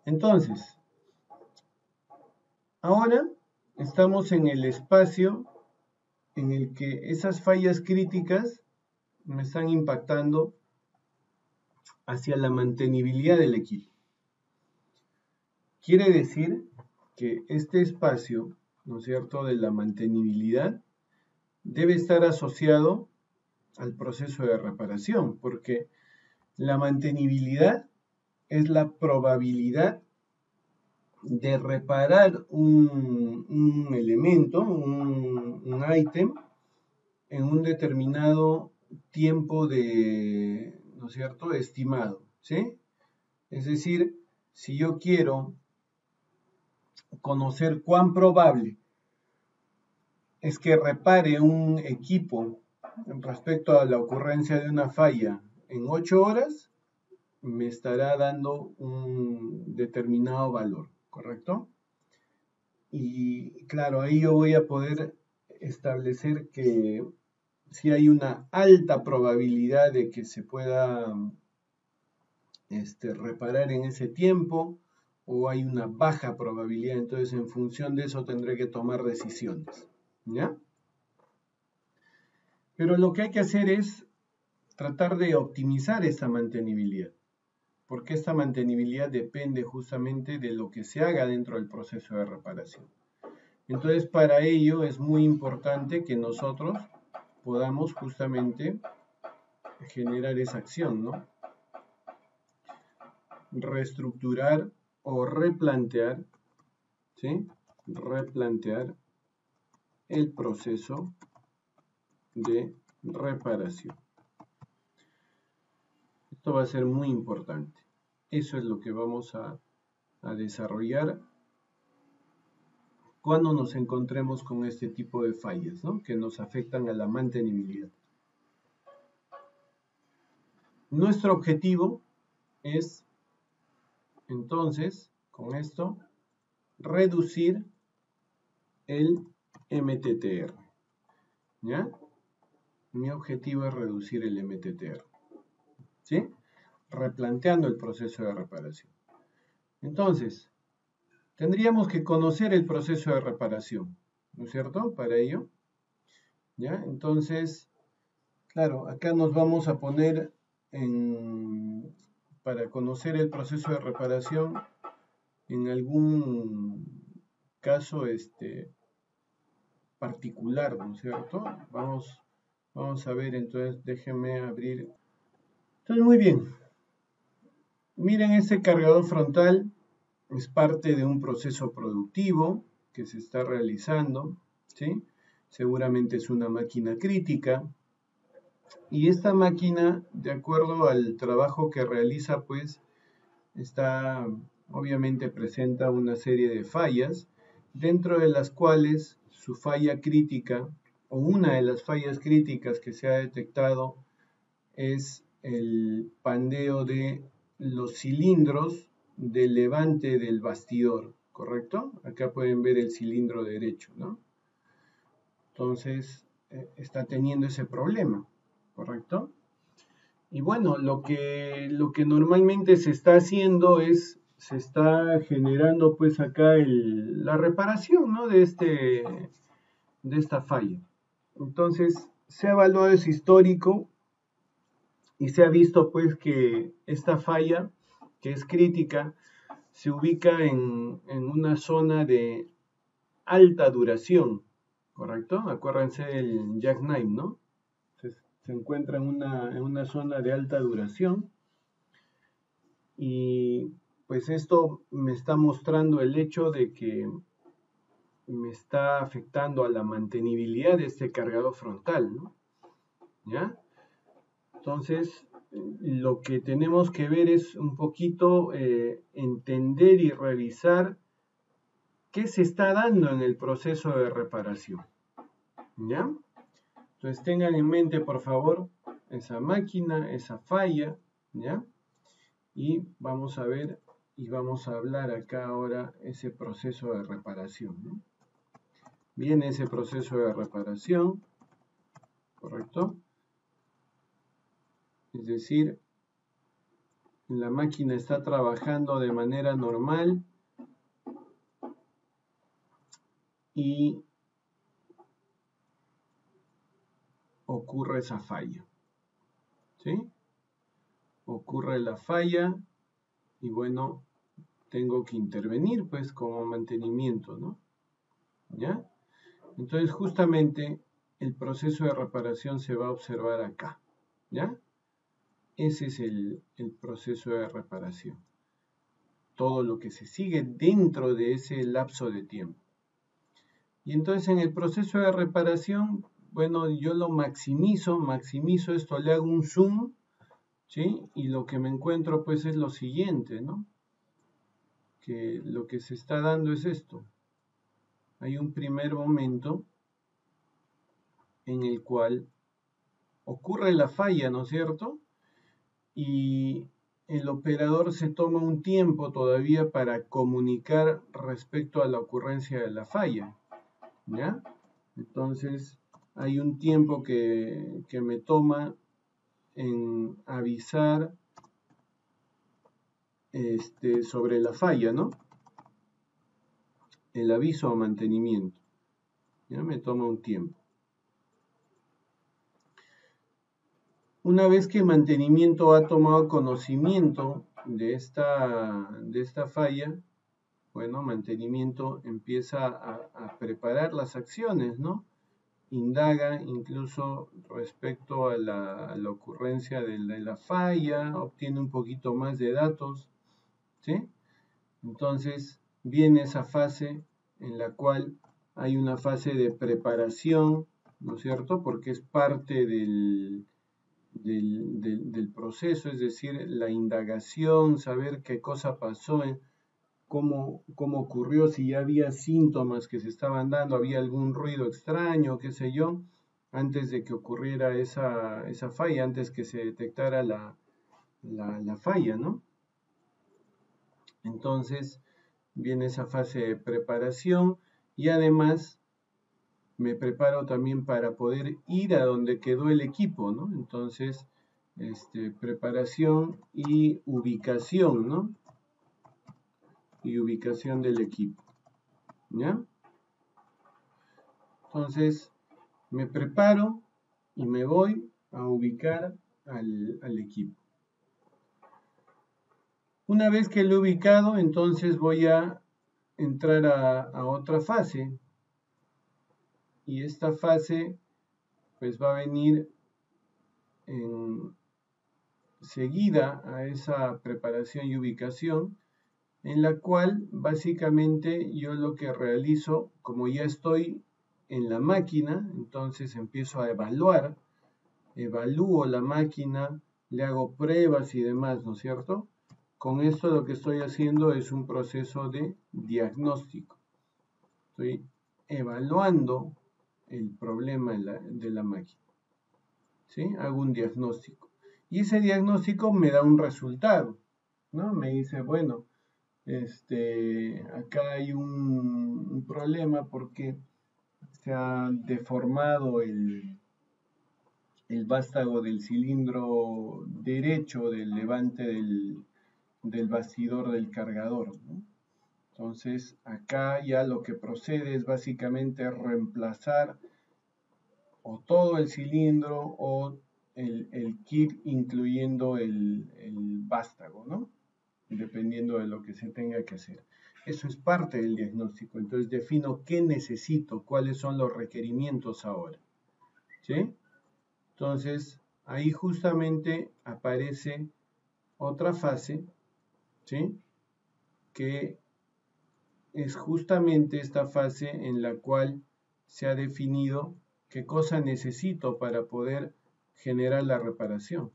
Entonces, ahora estamos en el espacio en el que esas fallas críticas me están impactando hacia la mantenibilidad del equipo. Quiere decir que este espacio, ¿no es cierto?, de la mantenibilidad debe estar asociado al proceso de reparación, porque la mantenibilidad es la probabilidad de reparar un elemento, un ítem, en un determinado tiempo de, ¿no es cierto?, estimado, ¿sí? Es decir, si yo quiero conocer cuán probable es que repare un equipo respecto a la ocurrencia de una falla en 8 horas, me estará dando un determinado valor, ¿correcto? Y claro, ahí yo voy a poder establecer que si hay una alta probabilidad de que se pueda reparar en ese tiempo o hay una baja probabilidad, entonces en función de eso tendré que tomar decisiones, ¿ya? Pero lo que hay que hacer es tratar de optimizar esa mantenibilidad, porque esta mantenibilidad depende justamente de lo que se haga dentro del proceso de reparación. Entonces, para ello es muy importante que nosotros podamos justamente generar esa acción, ¿no? Reestructurar o replantear, ¿sí? Replantear el proceso de reparación. Esto va a ser muy importante. Eso es lo que vamos a desarrollar cuando nos encontremos con este tipo de fallas, ¿no?, que nos afectan a la mantenibilidad. Nuestro objetivo es, entonces, con esto, reducir el MTTR, ¿ya? Mi objetivo es reducir el MTTR, ¿sí? Replanteando el proceso de reparación. Entonces, tendríamos que conocer el proceso de reparación, ¿no es cierto?, para ello, ¿ya? Entonces, claro, acá nos vamos a poner para conocer el proceso de reparación, en algún caso particular, ¿no es cierto? Vamos a ver, entonces déjenme abrir. Entonces, muy bien. Miren, ese cargador frontal es parte de un proceso productivo que se está realizando, ¿sí? Seguramente es una máquina crítica. Y esta máquina, de acuerdo al trabajo que realiza, pues, obviamente presenta una serie de fallas, dentro de las cuales su falla crítica, o una de las fallas críticas que se ha detectado, es el pandeo de los cilindros del levante del bastidor, ¿correcto? Acá pueden ver el cilindro derecho, ¿no? Entonces, está teniendo ese problema, ¿correcto? Y bueno, lo que normalmente se está haciendo es, se está generando pues acá la reparación, ¿no?, de esta falla. Entonces, se ha evaluado ese histórico y se ha visto pues que esta falla, que es crítica, se ubica en una zona de alta duración, ¿correcto? Acuérdense del jackknife, ¿no? Se encuentra en una zona de alta duración y pues esto me está mostrando el hecho de que me está afectando a la mantenibilidad de este cargador frontal, ¿no? ¿Ya? Entonces, lo que tenemos que ver es un poquito entender y revisar qué se está dando en el proceso de reparación, ¿ya? Entonces tengan en mente, por favor, esa máquina, esa falla, ¿ya? Y vamos a ver y vamos a hablar acá ahora ese proceso de reparación, ¿no? Viene ese proceso de reparación, ¿correcto? Es decir, la máquina está trabajando de manera normal y ocurre esa falla, ¿sí? Ocurre la falla y bueno, tengo que intervenir pues como mantenimiento, ¿no? ¿Ya? Entonces justamente el proceso de reparación se va a observar acá, ¿ya? Ese es el proceso de reparación. Todo lo que se sigue dentro de ese lapso de tiempo. Y entonces en el proceso de reparación, bueno, yo lo maximizo esto, le hago un zoom, ¿sí? Y lo que me encuentro pues es lo siguiente, ¿no? Que lo que se está dando es esto. Hay un primer momento en el cual ocurre la falla, ¿no es cierto? Y el operador se toma un tiempo todavía para comunicar respecto a la ocurrencia de la falla, ¿ya? Entonces hay un tiempo que me toma en avisar sobre la falla, ¿no? El aviso a mantenimiento, ¿ya? Me toma un tiempo. Una vez que mantenimiento ha tomado conocimiento de esta falla, bueno, mantenimiento empieza a preparar las acciones, ¿no? Indaga incluso respecto a la ocurrencia de la falla, obtiene un poquito más de datos, ¿sí? Entonces viene esa fase en la cual hay una fase de preparación, ¿no es cierto? Porque es parte del proceso, es decir, la indagación, saber qué cosa pasó, cómo ocurrió, si ya había síntomas que se estaban dando, había algún ruido extraño, qué sé yo, antes de que ocurriera esa falla, antes que se detectara la falla, ¿no? Entonces viene esa fase de preparación y además me preparo también para poder ir a donde quedó el equipo, ¿no? Entonces, preparación y ubicación, ¿no? Y ubicación del equipo, ¿ya? Entonces, me preparo y me voy a ubicar al equipo. Una vez que lo he ubicado, entonces voy a entrar a otra fase. Y esta fase, pues va a venir seguida a esa preparación y ubicación, en la cual básicamente yo lo que realizo, como ya estoy en la máquina, entonces empiezo a evalúo la máquina, le hago pruebas y demás, ¿no es cierto? Con esto lo que estoy haciendo es un proceso de diagnóstico. Estoy evaluando el problema de la máquina, ¿sí? Hago un diagnóstico. Y ese diagnóstico me da un resultado, ¿no? Me dice, bueno, acá hay un problema porque se ha deformado el vástago del cilindro derecho del levante del bastidor del cargador, ¿no? Entonces acá ya lo que procede es básicamente reemplazar o todo el cilindro o el kit incluyendo el vástago, ¿no? Dependiendo de lo que se tenga que hacer. Eso es parte del diagnóstico. Entonces defino qué necesito, cuáles son los requerimientos ahora, ¿sí? Entonces ahí justamente aparece otra fase, ¿sí? Que es justamente esta fase en la cual se ha definido qué cosa necesito para poder generar la reparación.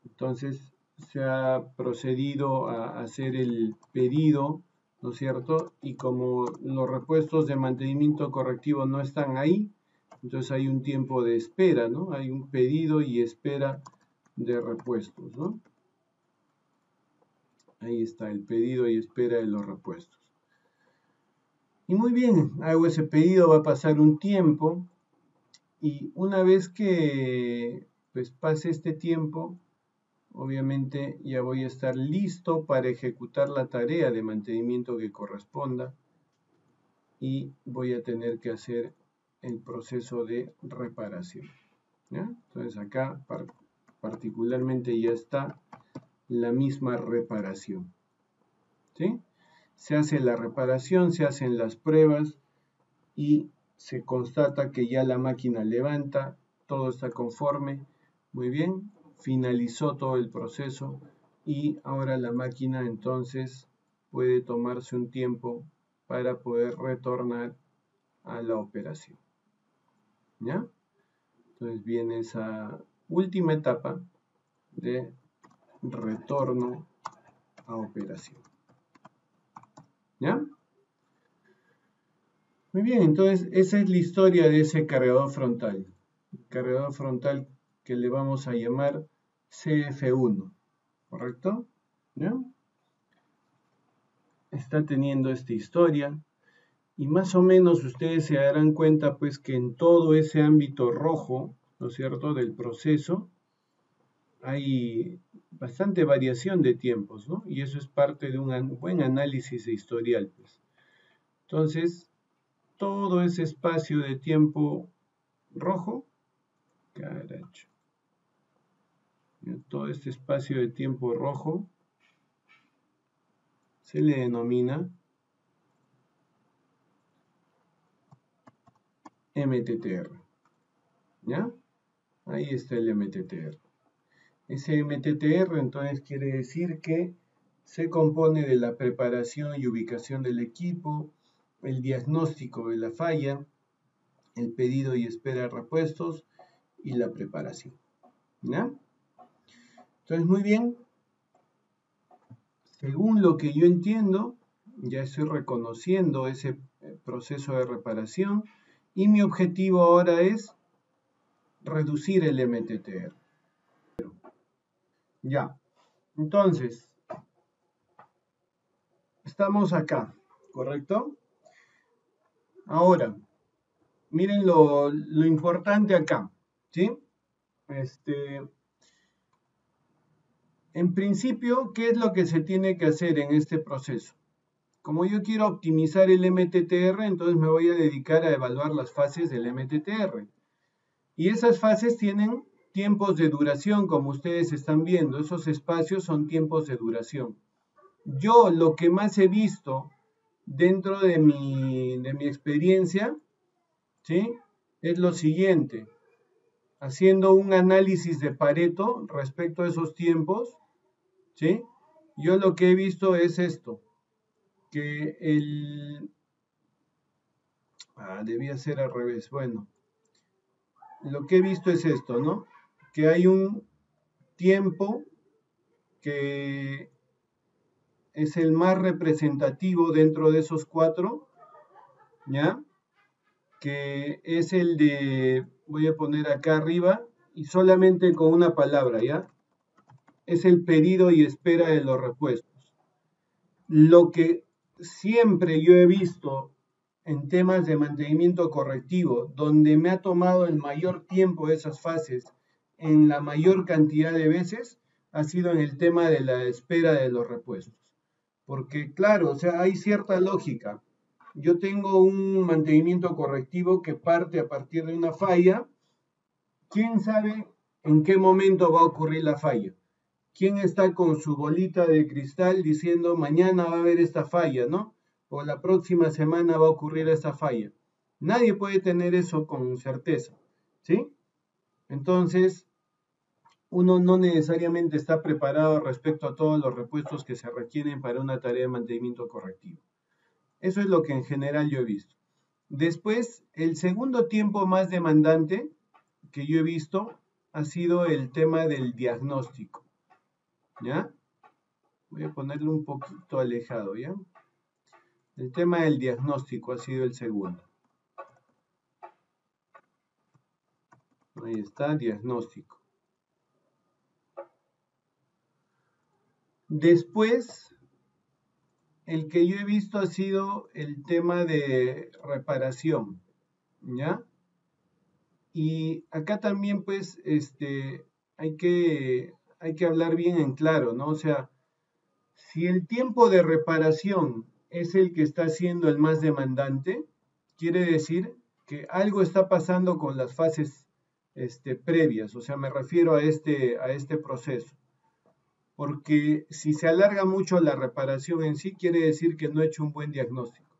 Entonces se ha procedido a hacer el pedido, ¿no es cierto? Y como los repuestos de mantenimiento correctivo no están ahí, entonces hay un tiempo de espera, ¿no? Hay un pedido y espera de repuestos, ¿no? Ahí está el pedido y espera de los repuestos. Y muy bien, hago ese pedido, va a pasar un tiempo y una vez que pues pase este tiempo, obviamente ya voy a estar listo para ejecutar la tarea de mantenimiento que corresponda y voy a tener que hacer el proceso de reparación. ¿Ya? Entonces acá particularmente ya está la misma reparación. ¿Sí? Se hace la reparación, se hacen las pruebas y se constata que ya la máquina levanta, todo está conforme, muy bien, finalizó todo el proceso y ahora la máquina entonces puede tomarse un tiempo para poder retornar a la operación. ¿Ya? Entonces viene esa última etapa de retorno a operación. ¿Ya? Muy bien, entonces esa es la historia de ese cargador frontal. El cargador frontal que le vamos a llamar CF1, ¿correcto? ¿Ya? Está teniendo esta historia y más o menos ustedes se darán cuenta pues que en todo ese ámbito rojo, ¿no es cierto?, del proceso, hay bastante variación de tiempos, ¿no? Y eso es parte de un buen análisis de historial, pues. Entonces, todo ese espacio de tiempo rojo, caracho, todo este espacio de tiempo rojo se le denomina MTTR, ¿ya? Ahí está el MTTR. Ese MTTR entonces quiere decir que se compone de la preparación y ubicación del equipo, el diagnóstico de la falla, el pedido y espera de repuestos y la preparación. ¿Ya? Entonces, muy bien. Según lo que yo entiendo, ya estoy reconociendo ese proceso de reparación y mi objetivo ahora es reducir el MTTR. Ya, entonces, estamos acá, ¿correcto? Ahora, miren lo importante acá, ¿sí? En principio, ¿qué es lo que se tiene que hacer en este proceso? Como yo quiero optimizar el MTTR, entonces me voy a dedicar a evaluar las fases del MTTR. Y esas fases tienen tiempos de duración, como ustedes están viendo. Esos espacios son tiempos de duración. Yo lo que más he visto dentro de mi experiencia, ¿sí?, es lo siguiente. Haciendo un análisis de Pareto respecto a esos tiempos, ¿sí?, yo lo que he visto es esto, que debía ser al revés. Bueno, lo que he visto es esto, ¿no? Que hay un tiempo que es el más representativo dentro de esos cuatro, ¿ya? Que es el de, voy a poner acá arriba, y solamente con una palabra, ¿ya? Es el pedido y espera de los repuestos. Lo que siempre yo he visto en temas de mantenimiento correctivo, donde me ha tomado el mayor tiempo esas fases en la mayor cantidad de veces, ha sido en el tema de la espera de los repuestos. Porque claro, o sea, hay cierta lógica. Yo tengo un mantenimiento correctivo que parte a partir de una falla. ¿Quién sabe en qué momento va a ocurrir la falla? ¿Quién está con su bolita de cristal diciendo mañana va a haber esta falla, ¿no? O la próxima semana va a ocurrir esta falla. Nadie puede tener eso con certeza, ¿sí? Entonces, uno no necesariamente está preparado respecto a todos los repuestos que se requieren para una tarea de mantenimiento correctivo. Eso es lo que en general yo he visto. Después, el segundo tiempo más demandante que yo he visto ha sido el tema del diagnóstico, ¿ya? Voy a ponerlo un poquito alejado, ¿ya? El tema del diagnóstico ha sido el segundo. Ahí está, diagnóstico. Después, el que yo he visto ha sido el tema de reparación, ¿ya? Y acá también, pues, hay que hay que hablar bien en claro, ¿no? O sea, si el tiempo de reparación es el que está siendo el más demandante, quiere decir que algo está pasando con las fases previas, o sea, me refiero a este proceso. Porque si se alarga mucho la reparación en sí, quiere decir que no he hecho un buen diagnóstico.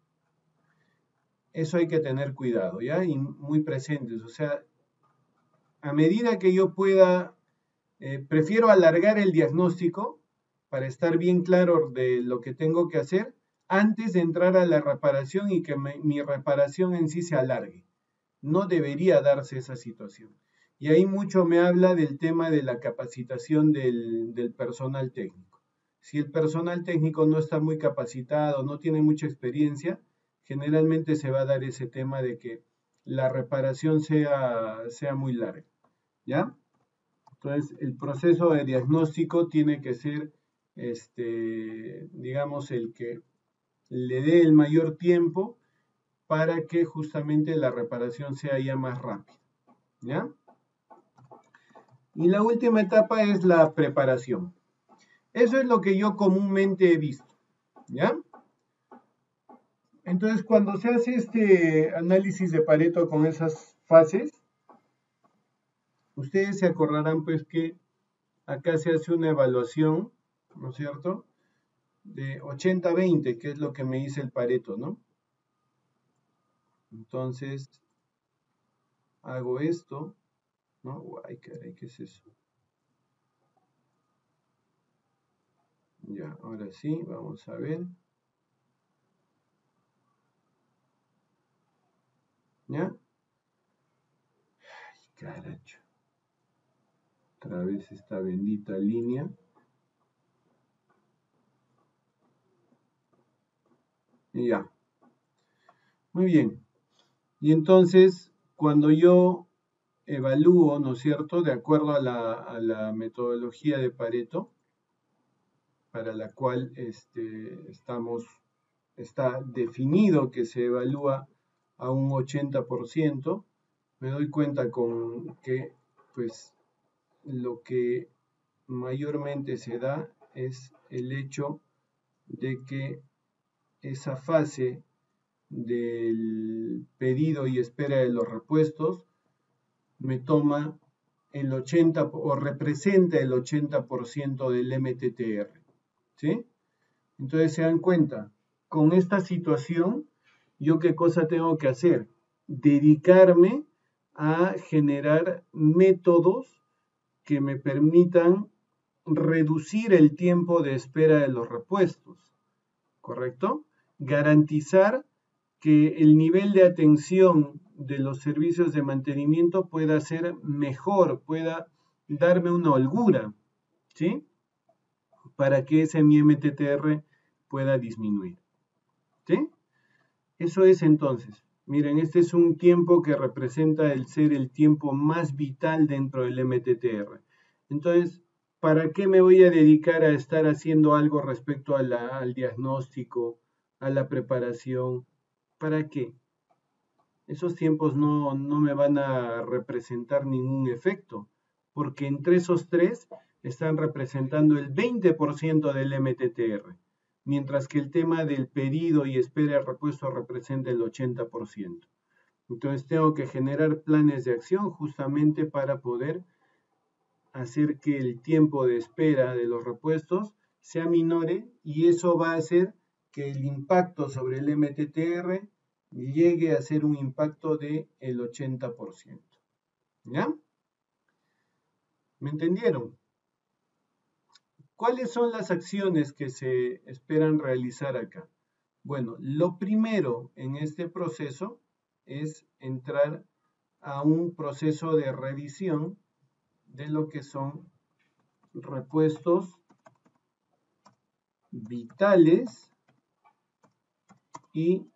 Eso hay que tener cuidado, ¿ya? Y muy presentes. O sea, a medida que yo pueda, prefiero alargar el diagnóstico para estar bien claro de lo que tengo que hacer antes de entrar a la reparación y que mi reparación en sí se alargue. No debería darse esa situación. Y ahí mucho me habla del tema de la capacitación del personal técnico. Si el personal técnico no está muy capacitado, no tiene mucha experiencia, generalmente se va a dar ese tema de que la reparación sea muy larga, ¿ya? Entonces, el proceso de diagnóstico tiene que ser, digamos, el que le dé el mayor tiempo para que justamente la reparación sea ya más rápida, ¿ya? Y la última etapa es la preparación. Eso es lo que yo comúnmente he visto, ¿ya? Entonces, cuando se hace este análisis de Pareto con esas fases, ustedes se acordarán pues que acá se hace una evaluación, ¿no es cierto?, de 80-20, que es lo que me dice el Pareto, ¿no? Entonces, hago esto, ¿no? Ay, caray, ¿qué es eso? Ya, ahora sí, vamos a ver. ¿Ya? Ay, caracho. Otra vez esta bendita línea. Y ya. Muy bien. Y entonces, cuando yo evalúo, ¿no es cierto?, de acuerdo a la metodología de Pareto, para la cual está definido que se evalúa a un 80%, me doy cuenta con que, pues, lo que mayormente se da es el hecho de que esa fase del pedido y espera de los repuestos me toma el 80 o representa el 80% del MTTR, ¿sí? Entonces se dan cuenta, con esta situación, ¿yo qué cosa tengo que hacer? Dedicarme a generar métodos que me permitan reducir el tiempo de espera de los repuestos, ¿correcto? Garantizar que el nivel de atención de los servicios de mantenimiento pueda ser mejor, pueda darme una holgura, ¿sí? Para que ese mi MTTR pueda disminuir, ¿sí? Eso es entonces. Miren, este es un tiempo que representa el ser el tiempo más vital dentro del MTTR. Entonces, ¿para qué me voy a dedicar a estar haciendo algo respecto al diagnóstico, a la preparación? ¿Para qué? Esos tiempos no me van a representar ningún efecto, porque entre esos tres están representando el 20% del MTTR, mientras que el tema del pedido y espera de repuesto representa el 80%. Entonces tengo que generar planes de acción justamente para poder hacer que el tiempo de espera de los repuestos sea menor y eso va a hacer que el impacto sobre el MTTR llegue a ser un impacto del 80%. ¿Ya? ¿Me entendieron? ¿Cuáles son las acciones que se esperan realizar acá? Bueno, lo primero en este proceso es entrar a un proceso de revisión de lo que son repuestos vitales y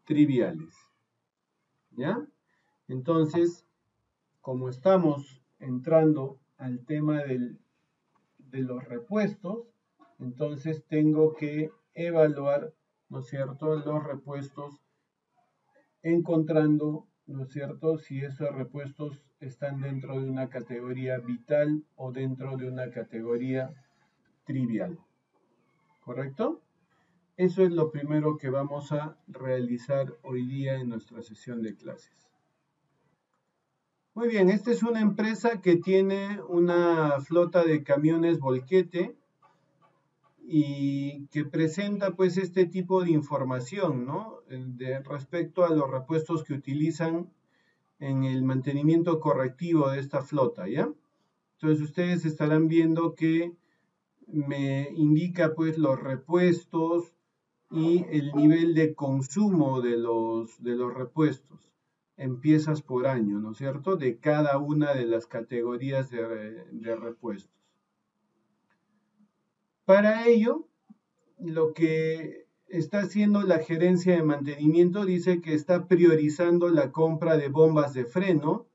triviales. ¿Ya? Entonces, como estamos entrando al tema de los repuestos, entonces tengo que evaluar, ¿no es cierto?, los repuestos encontrando ¿no es cierto?, si esos repuestos están dentro de una categoría vital o dentro de una categoría trivial. ¿Correcto? Eso es lo primero que vamos a realizar hoy día en nuestra sesión de clases. Muy bien, esta es una empresa que tiene una flota de camiones volquete y que presenta pues este tipo de información, ¿no?, respecto a los repuestos que utilizan en el mantenimiento correctivo de esta flota, ¿ya? Entonces ustedes estarán viendo que me indica pues los repuestos y el nivel de consumo de los repuestos en piezas por año, ¿no es cierto?, de cada una de las categorías de repuestos. Para ello, lo que está haciendo la gerencia de mantenimiento dice que está priorizando la compra de bombas de freno,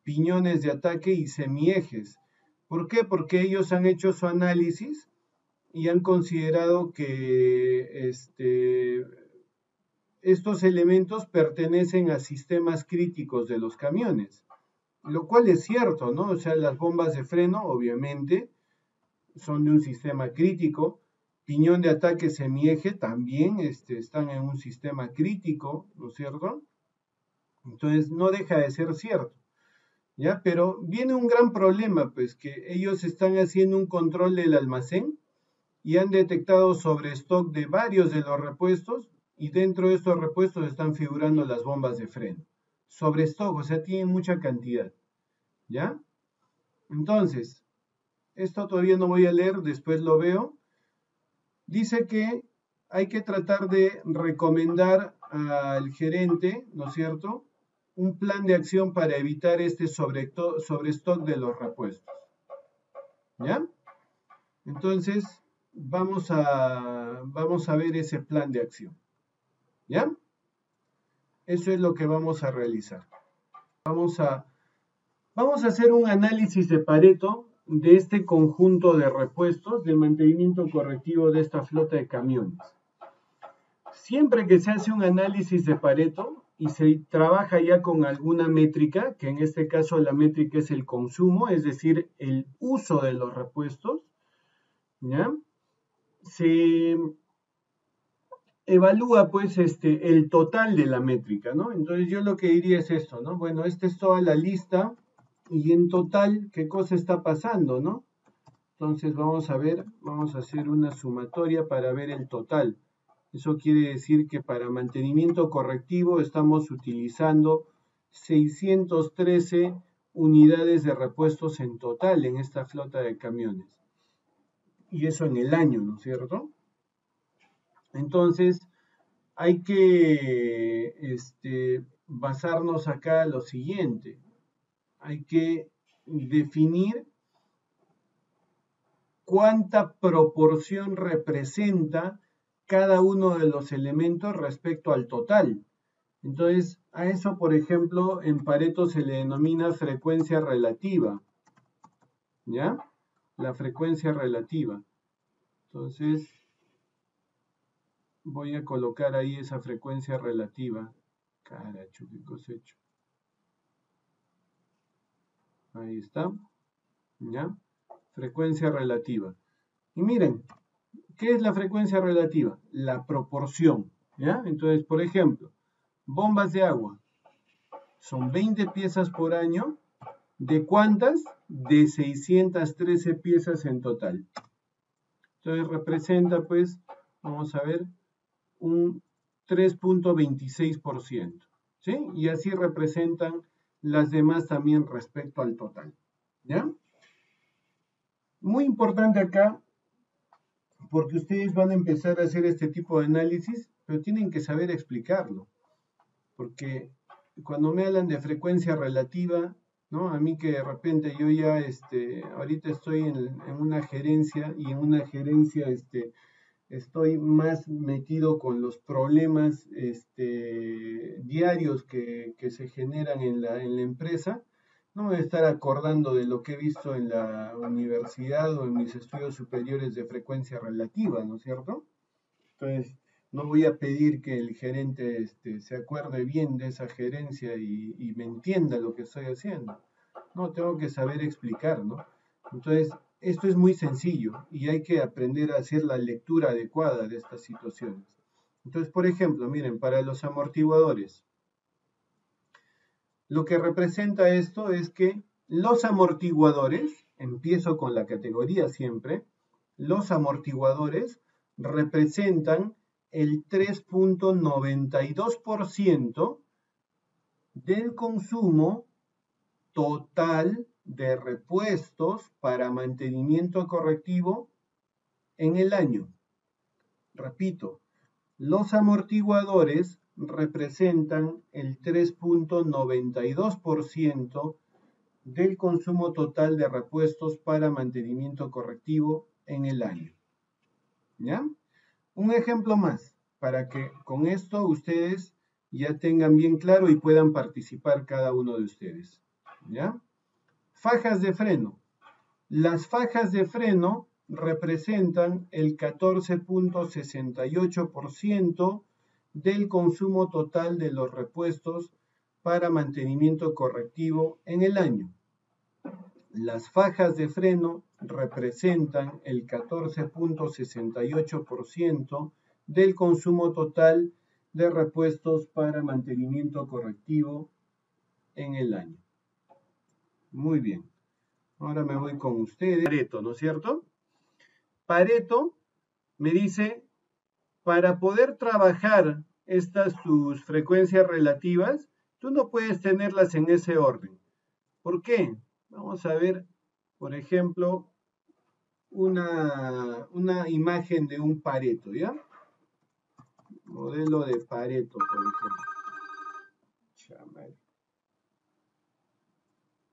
piñones de ataque y semiejes. ¿Por qué? Porque ellos han hecho su análisis y han considerado que estos elementos pertenecen a sistemas críticos de los camiones, lo cual es cierto, ¿no? O sea, las bombas de freno, obviamente, son de un sistema crítico. Piñón de ataque semieje también están en un sistema crítico, ¿no es cierto? Entonces, no deja de ser cierto, ¿ya? Pero viene un gran problema, pues, que ellos están haciendo un control del almacén y han detectado sobrestock de varios de los repuestos, y dentro de estos repuestos están figurando las bombas de freno. Sobrestock, o sea, tienen mucha cantidad, ¿ya? Entonces, esto todavía no voy a leer, después lo veo. Dice que hay que tratar de recomendar al gerente, ¿no es cierto?, un plan de acción para evitar este sobrestock de los repuestos, ¿ya? Entonces, vamos a ver ese plan de acción, ¿ya? Eso es lo que vamos a realizar. Vamos a hacer un análisis de Pareto de este conjunto de repuestos del mantenimiento correctivo de esta flota de camiones. Siempre que se hace un análisis de Pareto y se trabaja ya con alguna métrica, que en este caso la métrica es el consumo, es decir, el uso de los repuestos, ¿ya?, se evalúa pues el total de la métrica, ¿no? Entonces yo lo que diría es esto, ¿no? Bueno, esta es toda la lista y en total, ¿qué cosa está pasando, no? Entonces vamos a ver, vamos a hacer una sumatoria para ver el total. Eso quiere decir que para mantenimiento correctivo estamos utilizando 613 unidades de repuestos en total en esta flota de camiones. Y eso en el año, ¿no es cierto? Entonces, hay que basarnos acá en lo siguiente. Hay que definir cuánta proporción representa cada uno de los elementos respecto al total. Entonces, a eso, por ejemplo, en Pareto se le denomina frecuencia relativa, ¿ya? La frecuencia relativa. Entonces, voy a colocar ahí esa frecuencia relativa. Caracho, qué cosecho. Ahí está, ¿ya? Frecuencia relativa. Y miren, ¿qué es la frecuencia relativa? La proporción, ¿ya? Entonces, por ejemplo, bombas de agua. Son 20 piezas por año. ¿De cuántas? De 613 piezas en total. Entonces representa, pues, vamos a ver, un 3.26%, ¿sí? Y así representan las demás también respecto al total, ¿ya? Muy importante acá, porque ustedes van a empezar a hacer este tipo de análisis, pero tienen que saber explicarlo, porque cuando me hablan de frecuencia relativa, ¿no? A mí que de repente yo ya, ahorita estoy en una gerencia, y en una gerencia, estoy más metido con los problemas diarios que se generan en la empresa. No me voy a estar acordando de lo que he visto en la universidad o en mis estudios superiores de frecuencia relativa, ¿no es cierto? Entonces, No voy a pedir que el gerente se acuerde bien de esa gerencia y me entienda lo que estoy haciendo. No, tengo que saber explicar, ¿no? Entonces, esto es muy sencillo y hay que aprender a hacer la lectura adecuada de estas situaciones. Entonces, por ejemplo, miren, para los amortiguadores, lo que representa esto es que los amortiguadores, empiezo con la categoría siempre, los amortiguadores representan el 3.92% del consumo total de repuestos para mantenimiento correctivo en el año. Repito, los amortiguadores representan el 3.92% del consumo total de repuestos para mantenimiento correctivo en el año. ¿Ya? Un ejemplo más, para que con esto ustedes ya tengan bien claro y puedan participar cada uno de ustedes. ¿Ya? Fajas de freno. Las fajas de freno representan el 14.68% del consumo total de los repuestos para mantenimiento correctivo en el año. Las fajas de freno representan el 14.68% del consumo total de repuestos para mantenimiento correctivo en el año. Muy bien. Ahora me voy con ustedes. Pareto, ¿no es cierto? Pareto me dice, para poder trabajar sus frecuencias relativas, tú no puedes tenerlas en ese orden. ¿Por qué? Vamos a ver, por ejemplo, una imagen de un Pareto, ¿ya? Modelo de Pareto, por ejemplo.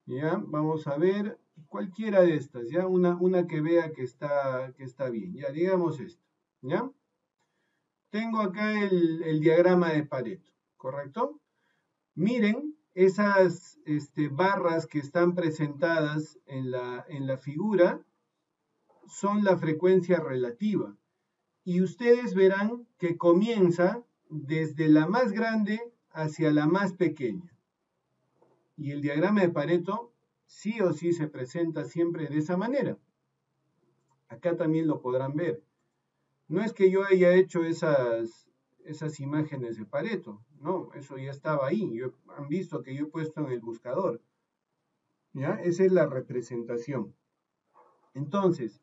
¿Ya? Vamos a ver cualquiera de estas, ¿ya? Una que vea que está bien. Ya, digamos esto, ¿ya? Tengo acá el diagrama de Pareto, ¿correcto? Miren esas barras que están presentadas en la figura son la frecuencia relativa. Y ustedes verán que comienza desde la más grande hacia la más pequeña. Y el diagrama de Pareto sí o sí se presenta siempre de esa manera. Acá también lo podrán ver. No es que yo haya hecho esas imágenes de Pareto, no, eso ya estaba ahí. Han visto que yo he puesto en el buscador. ¿Ya? Esa es la representación. Entonces,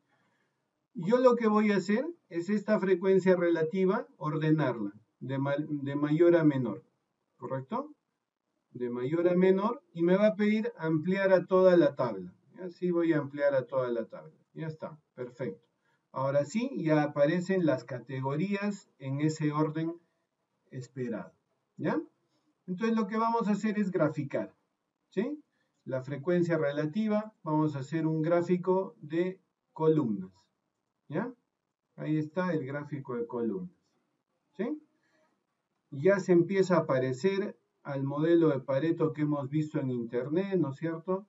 yo lo que voy a hacer es esta frecuencia relativa, ordenarla de mayor a menor. ¿Correcto? De mayor a menor y me va a pedir ampliar a toda la tabla. Así voy a ampliar a toda la tabla. Ya está, perfecto. Ahora sí, ya aparecen las categorías en ese orden esperado. ¿Ya? Entonces lo que vamos a hacer es graficar. ¿Sí? La frecuencia relativa, vamos a hacer un gráfico de columnas. ¿Ya? Ahí está el gráfico de columnas. ¿Sí? Ya se empieza a aparecer al modelo de Pareto que hemos visto en internet, ¿no es cierto?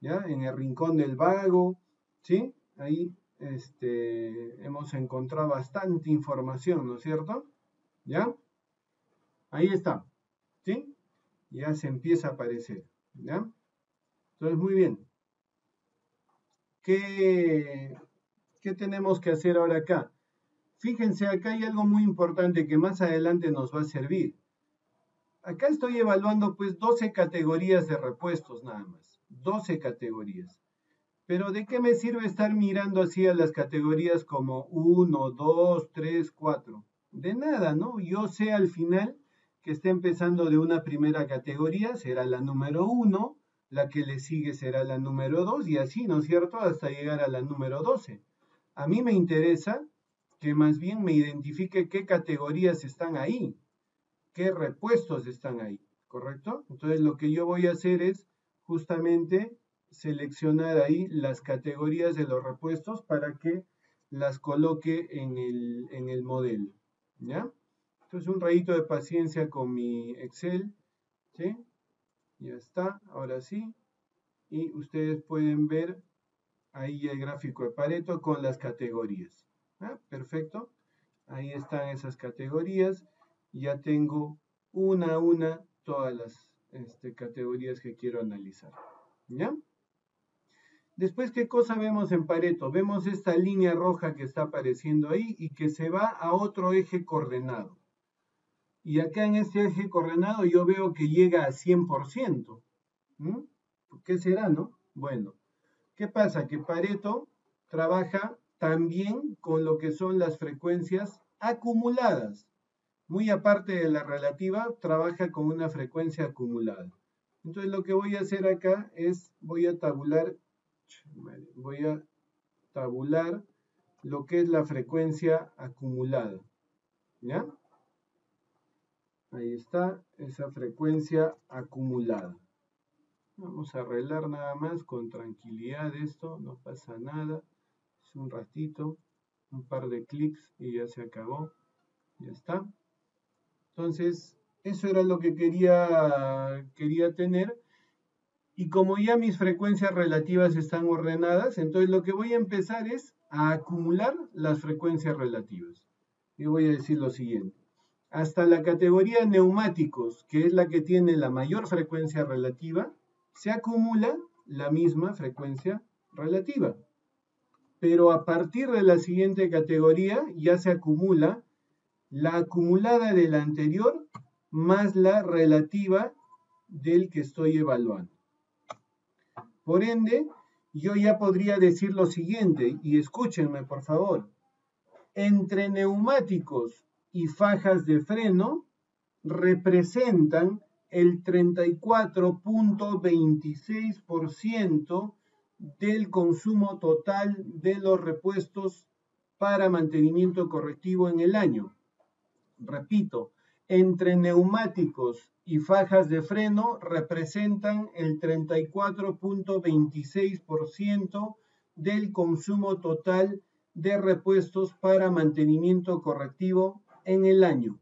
¿Ya? En el rincón del vago, ¿sí? Ahí hemos encontrado bastante información, ¿no es cierto? ¿Ya? Ahí está, ¿sí? Ya se empieza a aparecer, ¿ya? Entonces, muy bien. ¿Qué tenemos que hacer ahora acá? Fíjense, acá hay algo muy importante que más adelante nos va a servir. Acá estoy evaluando pues 12 categorías de repuestos nada más, 12 categorías. Pero ¿de qué me sirve estar mirando así a las categorías como 1, 2, 3, 4? De nada, ¿no? Yo sé al final que está empezando de una primera categoría, será la número 1, la que le sigue será la número 2 y así, ¿no es cierto? Hasta llegar a la número 12. A mí me interesa que más bien me identifique qué categorías están ahí, qué repuestos están ahí, ¿correcto? Entonces lo que yo voy a hacer es justamente seleccionar ahí las categorías de los repuestos para que las coloque en el modelo, ¿ya? Entonces un rayito de paciencia con mi Excel, ¿sí? Ya está, ahora sí. Y ustedes pueden ver ahí el gráfico de Pareto con las categorías. ¿Ah? Perfecto. Ahí están esas categorías. Ya tengo una a una todas las categorías que quiero analizar. ¿Ya? Después, ¿qué cosa vemos en Pareto? Vemos esta línea roja que está apareciendo ahí y que se va a otro eje coordenado. Y acá en este eje coordenado yo veo que llega a 100%. ¿Qué será, no? Bueno, ¿qué pasa? Que Pareto trabaja también con lo que son las frecuencias acumuladas. Muy aparte de la relativa, trabaja con una frecuencia acumulada. Entonces lo que voy a hacer acá es, voy a tabular lo que es la frecuencia acumulada. ¿Ya? Ahí está, esa frecuencia acumulada. Vamos a arreglar nada más con tranquilidad esto, no pasa nada. Es un ratito, un par de clics y ya se acabó. Ya está. Entonces, eso era lo que quería tener. Y como ya mis frecuencias relativas están ordenadas, entonces lo que voy a empezar es a acumular las frecuencias relativas. Y voy a decir lo siguiente. Hasta la categoría neumáticos, que es la que tiene la mayor frecuencia relativa, se acumula la misma frecuencia relativa. Pero a partir de la siguiente categoría ya se acumula la acumulada de la anterior más la relativa del que estoy evaluando. Por ende, yo ya podría decir lo siguiente, y escúchenme por favor. Entre neumáticos y fajas de freno representan el 34.26% del consumo total de los repuestos para mantenimiento correctivo en el año. Repito, entre neumáticos y fajas de freno representan el 34.26% del consumo total de repuestos para mantenimiento correctivo en el año.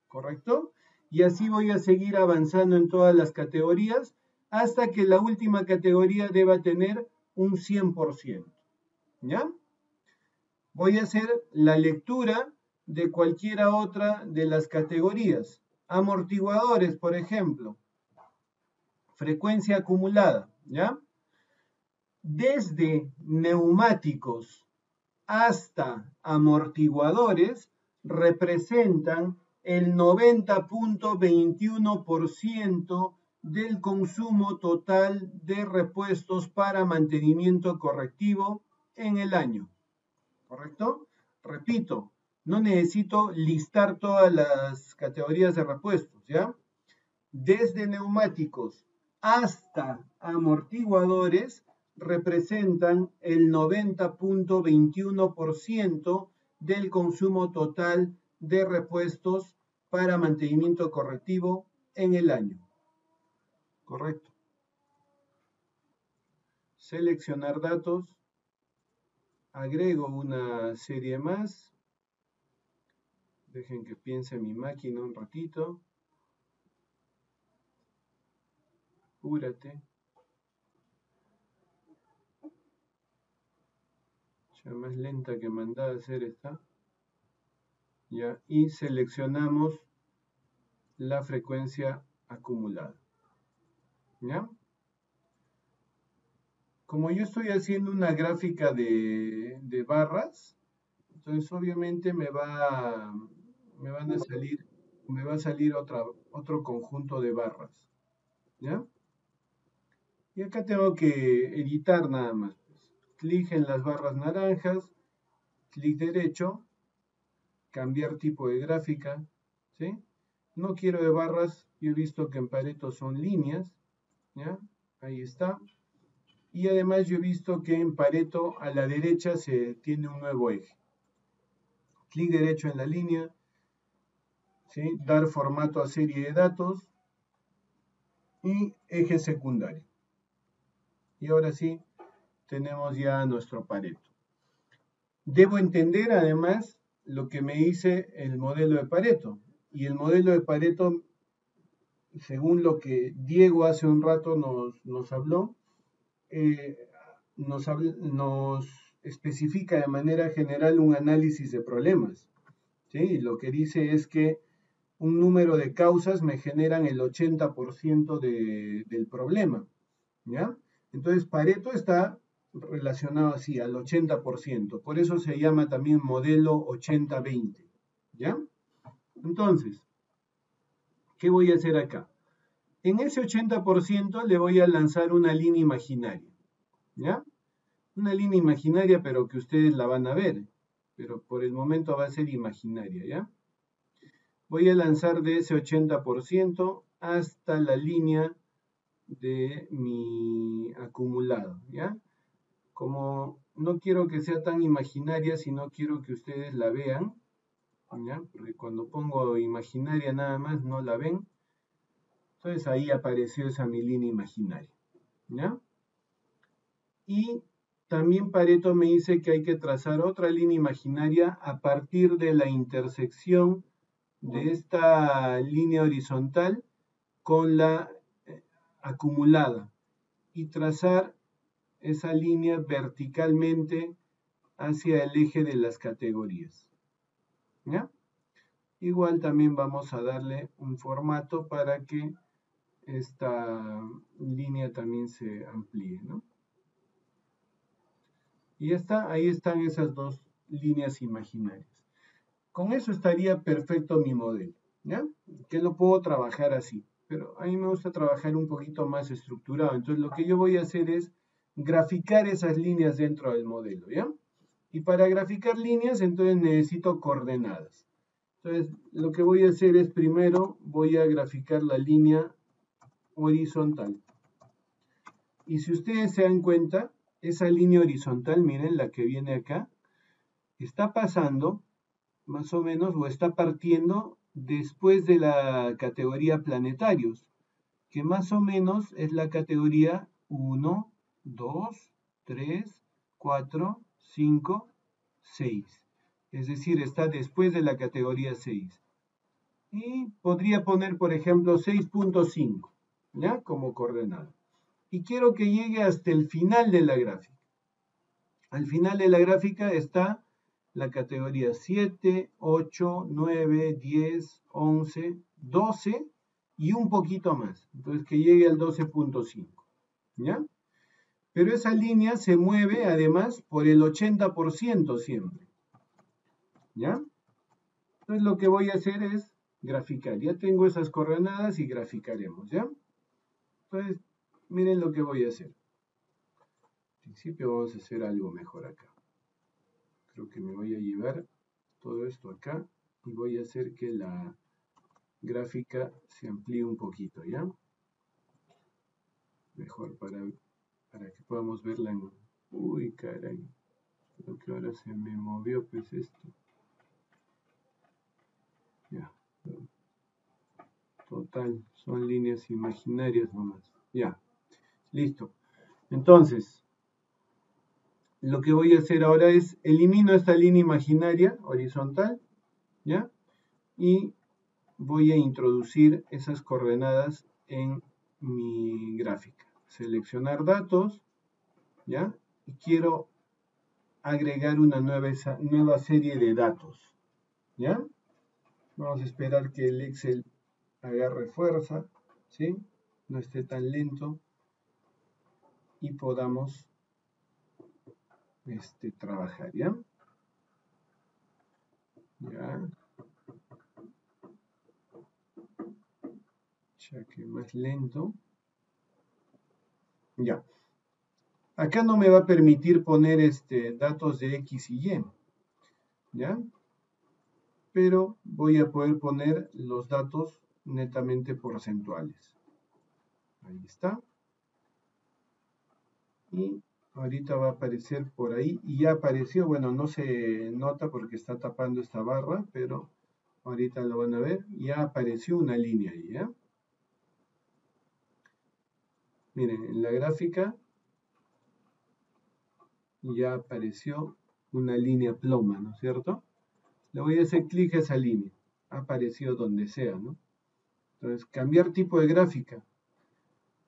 ¿Correcto? Y así voy a seguir avanzando en todas las categorías hasta que la última categoría deba tener un 100%. ¿Ya? Voy a hacer la lectura de cualquiera otra de las categorías. Amortiguadores, por ejemplo. Frecuencia acumulada, ¿ya? Desde neumáticos hasta amortiguadores representan el 90.21% del consumo total de repuestos para mantenimiento correctivo en el año. ¿Correcto? Repito, no necesito listar todas las categorías de repuestos, ¿ya? Desde neumáticos hasta amortiguadores representan el 90.21% del consumo total de repuestos para mantenimiento correctivo en el año. ¿Correcto? Seleccionar datos. Agrego una serie más. Dejen que piense mi máquina un ratito. Apúrate. Ya más lenta que mandada a hacer esta. Ya, y seleccionamos la frecuencia acumulada. ¿Ya? Como yo estoy haciendo una gráfica de barras, entonces obviamente me va a salir otro conjunto de barras. ¿Ya? Y acá tengo que editar nada más. Clic en las barras naranjas, clic derecho, cambiar tipo de gráfica, ¿sí? No quiero de barras, yo he visto que en Pareto son líneas, ¿ya? Ahí está. Y además yo he visto que en Pareto a la derecha se tiene un nuevo eje. Clic derecho en la línea, ¿sí? Dar formato a serie de datos y eje secundario. Y ahora sí, tenemos ya nuestro Pareto. Debo entender además lo que me dice el modelo de Pareto. Y el modelo de Pareto, según lo que Diego hace un rato nos habló, nos especifica de manera general un análisis de problemas. ¿sí? Lo que dice es que un número de causas me generan el 80% del problema, ¿ya? Entonces, Pareto está relacionado así, al 80%. Por eso se llama también modelo 80-20, ¿ya? Entonces, ¿qué voy a hacer acá? En ese 80% le voy a lanzar una línea imaginaria, ¿ya? Una línea imaginaria, pero que ustedes la van a ver, pero por el momento va a ser imaginaria, ¿ya? Voy a lanzar de ese 80% hasta la línea de mi acumulado, ¿ya? Como no quiero que sea tan imaginaria, sino quiero que ustedes la vean, ¿ya? Porque cuando pongo imaginaria nada más no la ven. Entonces ahí apareció esa mi línea imaginaria, ¿ya? Y también Pareto me dice que hay que trazar otra línea imaginaria a partir de la intersección de esta línea horizontal con la acumulada y trazar esa línea verticalmente hacia el eje de las categorías, ¿ya? Igual también vamos a darle un formato para que esta línea también se amplíe, ¿no? Y ya está, ahí están esas dos líneas imaginarias. Con eso estaría perfecto mi modelo, ¿ya? Que lo puedo trabajar así, pero a mí me gusta trabajar un poquito más estructurado. Entonces lo que yo voy a hacer es graficar esas líneas dentro del modelo, ¿ya? Y para graficar líneas, entonces necesito coordenadas. Entonces lo que voy a hacer es primero voy a graficar la línea horizontal. Y si ustedes se dan cuenta, esa línea horizontal, miren la que viene acá, está pasando más o menos, o está partiendo después de la categoría planetarios, que más o menos es la categoría 1, 2, 3, 4, 5, 6. Es decir, está después de la categoría 6. Y podría poner, por ejemplo, 6.5, ¿ya? Como coordenada. Y quiero que llegue hasta el final de la gráfica. Al final de la gráfica está la categoría 7, 8, 9, 10, 11, 12 y un poquito más. Entonces que llegue al 12.5, ¿ya? Pero esa línea se mueve además por el 80% siempre, ¿ya? Entonces lo que voy a hacer es graficar. Ya tengo esas coordenadas y graficaremos, ¿ya? Entonces, miren lo que voy a hacer. En principio vamos a hacer algo mejor acá. Creo que me voy a llevar todo esto acá y voy a hacer que la gráfica se amplíe un poquito, ¿ya? Mejor para que podamos verla en... Uy, caray. Creo que ahora se me movió pues esto. Ya. Total, son líneas imaginarias nomás. Ya. Listo. Entonces, lo que voy a hacer ahora es elimino esta línea imaginaria horizontal, ¿ya? Y voy a introducir esas coordenadas en mi gráfica. Seleccionar datos, ¿ya? Y quiero agregar una nueva serie de datos, ¿ya? Vamos a esperar que el Excel agarre fuerza, ¿sí? No esté tan lento y podamos trabajar, ¿ya? Ya. Ya que más lento. Ya. Acá no me va a permitir poner datos de X y Y, ¿ya? Pero voy a poder poner los datos netamente porcentuales. Ahí está. Y ahorita va a aparecer por ahí. Y ya apareció, bueno, no se nota porque está tapando esta barra, pero ahorita lo van a ver. Ya apareció una línea ahí, ¿ya? Miren, en la gráfica ya apareció una línea ploma, ¿no es cierto? Le voy a hacer clic a esa línea. Apareció donde sea, ¿no? Entonces, cambiar tipo de gráfica.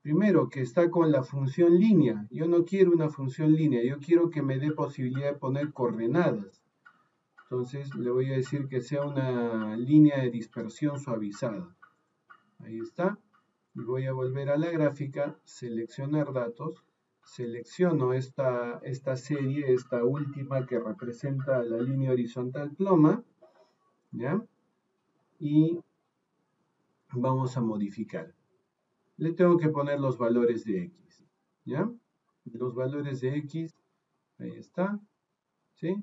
Primero, que está con la función línea. Yo no quiero una función línea, yo quiero que me dé posibilidad de poner coordenadas. Entonces le voy a decir que sea una línea de dispersión suavizada. Ahí está. Y voy a volver a la gráfica, seleccionar datos, selecciono esta serie, esta última que representa la línea horizontal ploma, ¿ya? Y vamos a modificar. Le tengo que poner los valores de X, ¿ya? Los valores de X, ahí está, ¿sí?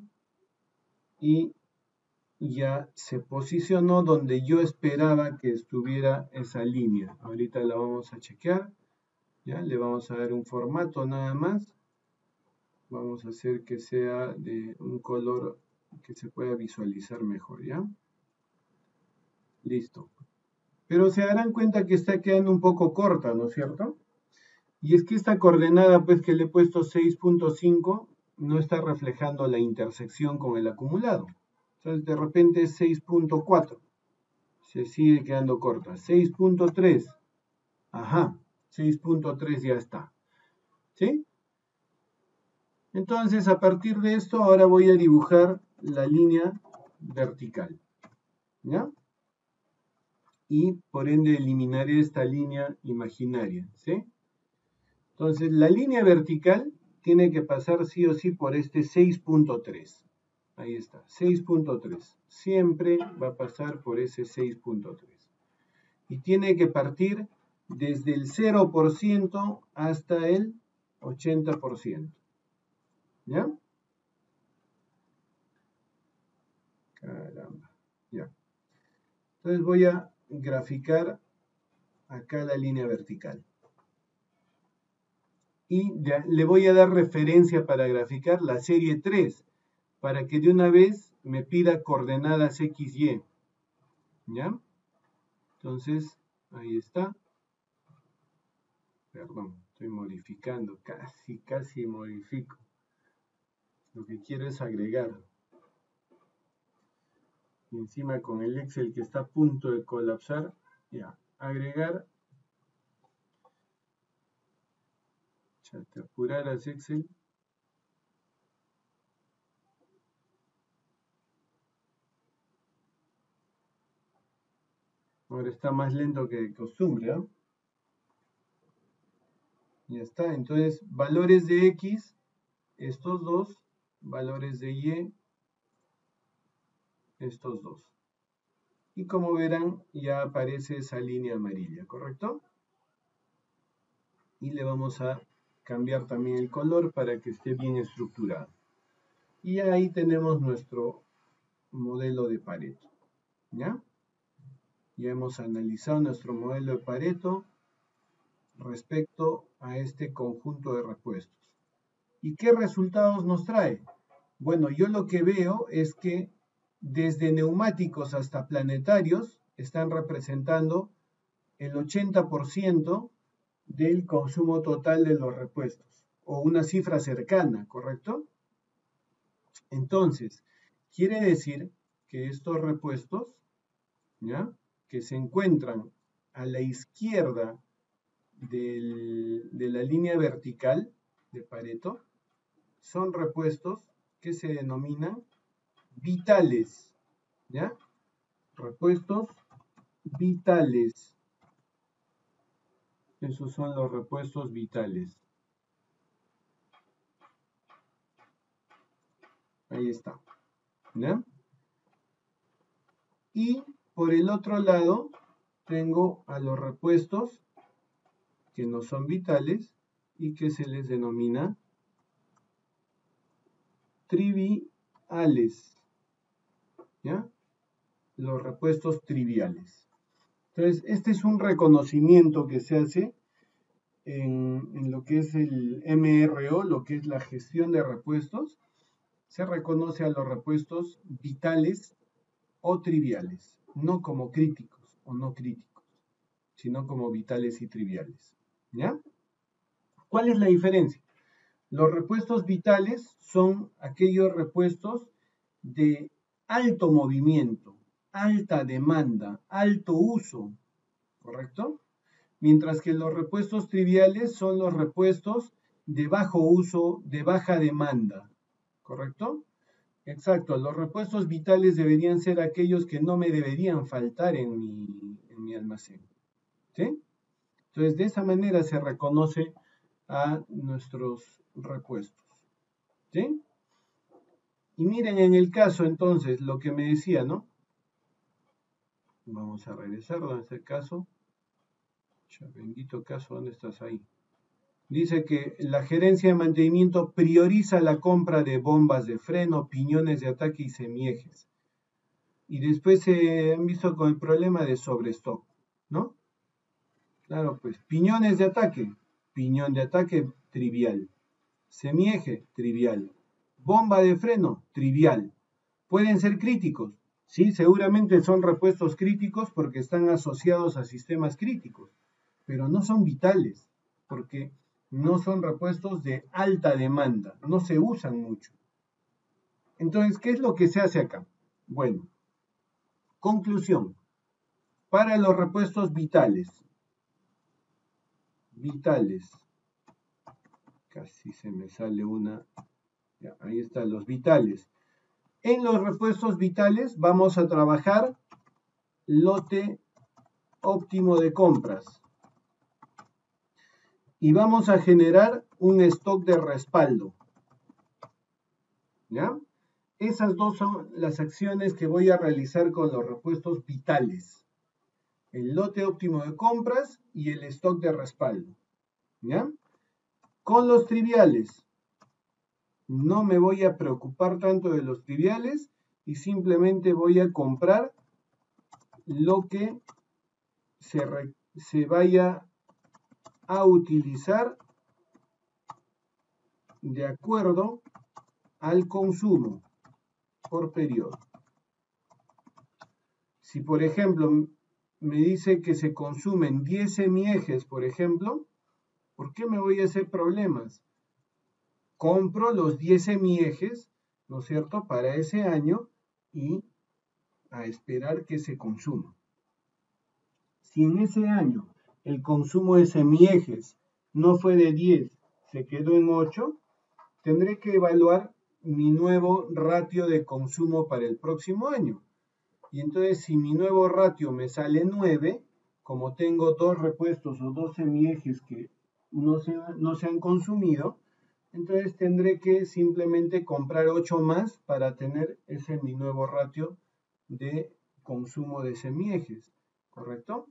Y ya se posicionó donde yo esperaba que estuviera esa línea. Ahorita la vamos a chequear, ¿ya? Le vamos a dar un formato nada más. Vamos a hacer que sea de un color que se pueda visualizar mejor, ¿ya? Listo. Pero se darán cuenta que está quedando un poco corta, ¿no es cierto? Y es que esta coordenada, pues que le he puesto 6.5, no está reflejando la intersección con el acumulado. Entonces, de repente es 6.4. Se sigue quedando corta. 6.3. Ajá, 6.3 ya está. ¿Sí? Entonces, a partir de esto, ahora voy a dibujar la línea vertical. ¿Ya? Y por ende eliminaré esta línea imaginaria. ¿Sí? Entonces, la línea vertical tiene que pasar sí o sí por este 6.3. Ahí está, 6.3. Siempre va a pasar por ese 6.3. Y tiene que partir desde el 0% hasta el 80%. ¿Ya? Caramba. Ya. Entonces voy a graficar acá la línea vertical. Y le voy a dar referencia para graficar la serie 3, para que de una vez me pida coordenadas X, Y. ¿Ya? Entonces, ahí está. Perdón, estoy modificando, casi modifico. Lo que quiero es agregar. Y encima con el Excel que está a punto de colapsar, ya, agregar. Ya te apuraras, Excel. Ahora está más lento que de costumbre, ¿no? Ya está, entonces valores de X, estos dos, valores de Y, estos dos. Y como verán, ya aparece esa línea amarilla, ¿correcto? Y le vamos a cambiar también el color para que esté bien estructurado. Y ahí tenemos nuestro modelo de Pareto, ¿ya? Ya hemos analizado nuestro modelo de Pareto respecto a este conjunto de repuestos. ¿Y qué resultados nos trae? Bueno, yo lo que veo es que desde neumáticos hasta planetarios están representando el 80% del consumo total de los repuestos, o una cifra cercana, ¿correcto? Entonces, quiere decir que estos repuestos, ¿ya?, que se encuentran a la izquierda de la línea vertical de Pareto, son repuestos que se denominan vitales, ¿ya? Repuestos vitales. Esos son los repuestos vitales. Ahí está, ¿ya? Y por el otro lado tengo a los repuestos que no son vitales y que se les denomina triviales, ¿ya? Los repuestos triviales. Entonces, este es un reconocimiento que se hace en lo que es el MRO, lo que es la gestión de repuestos. Se reconoce a los repuestos vitales o triviales, no como críticos o no críticos, sino como vitales y triviales, ¿ya? ¿Cuál es la diferencia? Los repuestos vitales son aquellos repuestos de alto movimiento, alta demanda, alto uso, ¿correcto? Mientras que los repuestos triviales son los repuestos de bajo uso, de baja demanda, ¿correcto? Exacto, los repuestos vitales deberían ser aquellos que no me deberían faltar en mi almacén. ¿Sí? Entonces, de esa manera se reconoce a nuestros repuestos. ¿Sí? Y miren en el caso, entonces, lo que me decía, ¿no? Vamos a regresar a este caso. Bendito caso, ¿dónde estás ahí? Dice que la gerencia de mantenimiento prioriza la compra de bombas de freno, piñones de ataque y semiejes. Y después se han visto con el problema de sobrestock, ¿no? Claro, pues piñón de ataque trivial. Semieje, trivial. Bomba de freno, trivial. ¿Pueden ser críticos? Sí, seguramente son repuestos críticos porque están asociados a sistemas críticos, pero no son vitales, porque no son repuestos de alta demanda, no se usan mucho. Entonces, ¿qué es lo que se hace acá? Bueno, conclusión. Para los repuestos vitales, casi se me sale una, ya, ahí están los vitales. En los repuestos vitales vamos a trabajar lote óptimo de compras y vamos a generar un stock de respaldo. ¿Ya? Esas dos son las acciones que voy a realizar con los repuestos vitales. El lote óptimo de compras y el stock de respaldo. ¿Ya? Con los triviales, no me voy a preocupar tanto de los triviales y simplemente voy a comprar lo que se vaya a utilizar de acuerdo al consumo por periodo. Si por ejemplo me dice que se consumen 10 semiejes, por ejemplo, ¿por qué me voy a hacer problemas? Compro los 10 semiejes, ¿no es cierto?, para ese año y a esperar que se consuma. Si en ese año el consumo de semiejes no fue de 10, se quedó en 8, tendré que evaluar mi nuevo ratio de consumo para el próximo año. Y entonces si mi nuevo ratio me sale 9, como tengo 2 repuestos o 2 semiejes que no se han consumido, entonces tendré que simplemente comprar 8 más para tener ese mi nuevo ratio de consumo de semiejes, ¿correcto?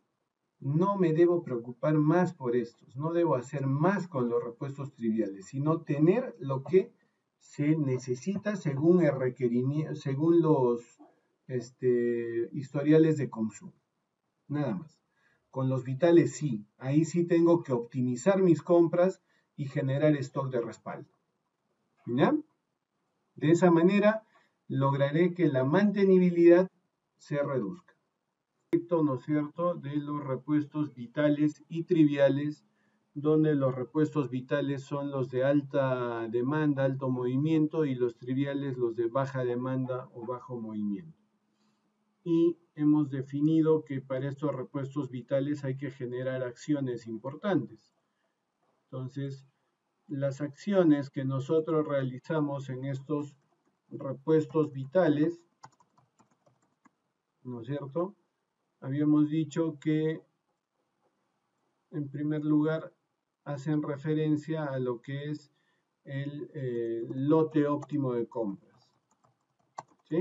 No me debo preocupar más por estos, no debo hacer más con los repuestos triviales, sino tener lo que se necesita según el requerimiento, según los historiales de consumo. Nada más. Con los vitales sí, ahí sí tengo que optimizar mis compras y generar stock de respaldo. ¿Ya? De esa manera lograré que la mantenibilidad se reduzca. ¿No es cierto?, de los repuestos vitales y triviales, donde los repuestos vitales son los de alta demanda, alto movimiento, y los triviales los de baja demanda o bajo movimiento. Y hemos definido que para estos repuestos vitales hay que generar acciones importantes. Entonces, las acciones que nosotros realizamos en estos repuestos vitales, ¿no es cierto?, habíamos dicho que en primer lugar hacen referencia a lo que es el lote óptimo de compras. ¿Sí?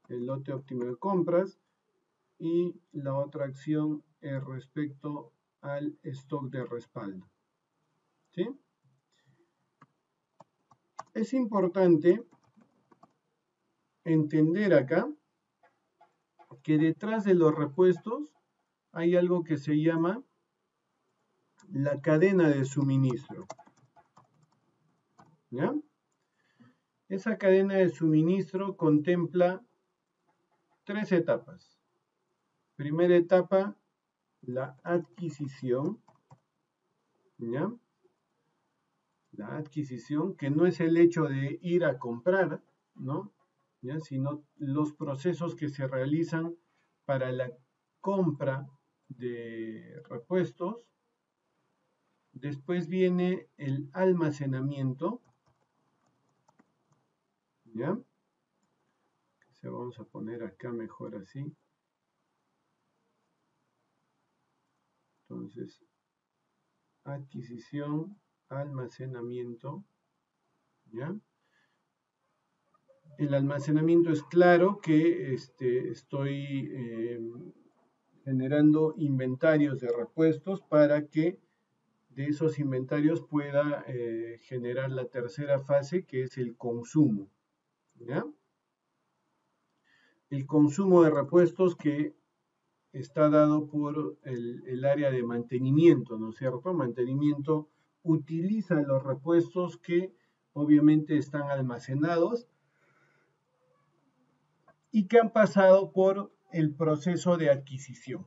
El lote óptimo de compras, y la otra acción es respecto al stock de respaldo. ¿Sí? Es importante entender acá que detrás de los repuestos hay algo que se llama la cadena de suministro. ¿Ya? Esa cadena de suministro contempla 3 etapas. Primera etapa, la adquisición. ¿Ya? La adquisición, que no es el hecho de ir a comprar, ¿no?, ¿ya?, sino los procesos que se realizan para la compra de repuestos. Después viene el almacenamiento, ¿ya? Se vamos a poner acá mejor así. Entonces, adquisición, almacenamiento, ¿ya? El almacenamiento es claro que estoy generando inventarios de repuestos para que de esos inventarios pueda generar la tercera fase, que es el consumo, ¿ya? El consumo de repuestos que está dado por el área de mantenimiento, ¿no es cierto? Mantenimiento utiliza los repuestos que obviamente están almacenados y que han pasado por el proceso de adquisición.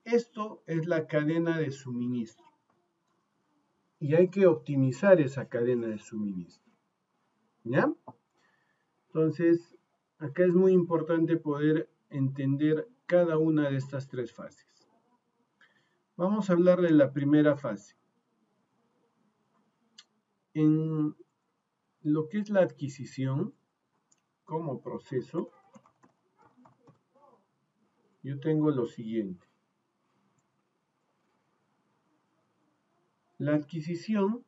Esto es la cadena de suministro y hay que optimizar esa cadena de suministro, ¿ya? Entonces, acá es muy importante poder entender cada una de estas tres fases. Vamos a hablar de la primera fase. En lo que es la adquisición como proceso, yo tengo lo siguiente. La adquisición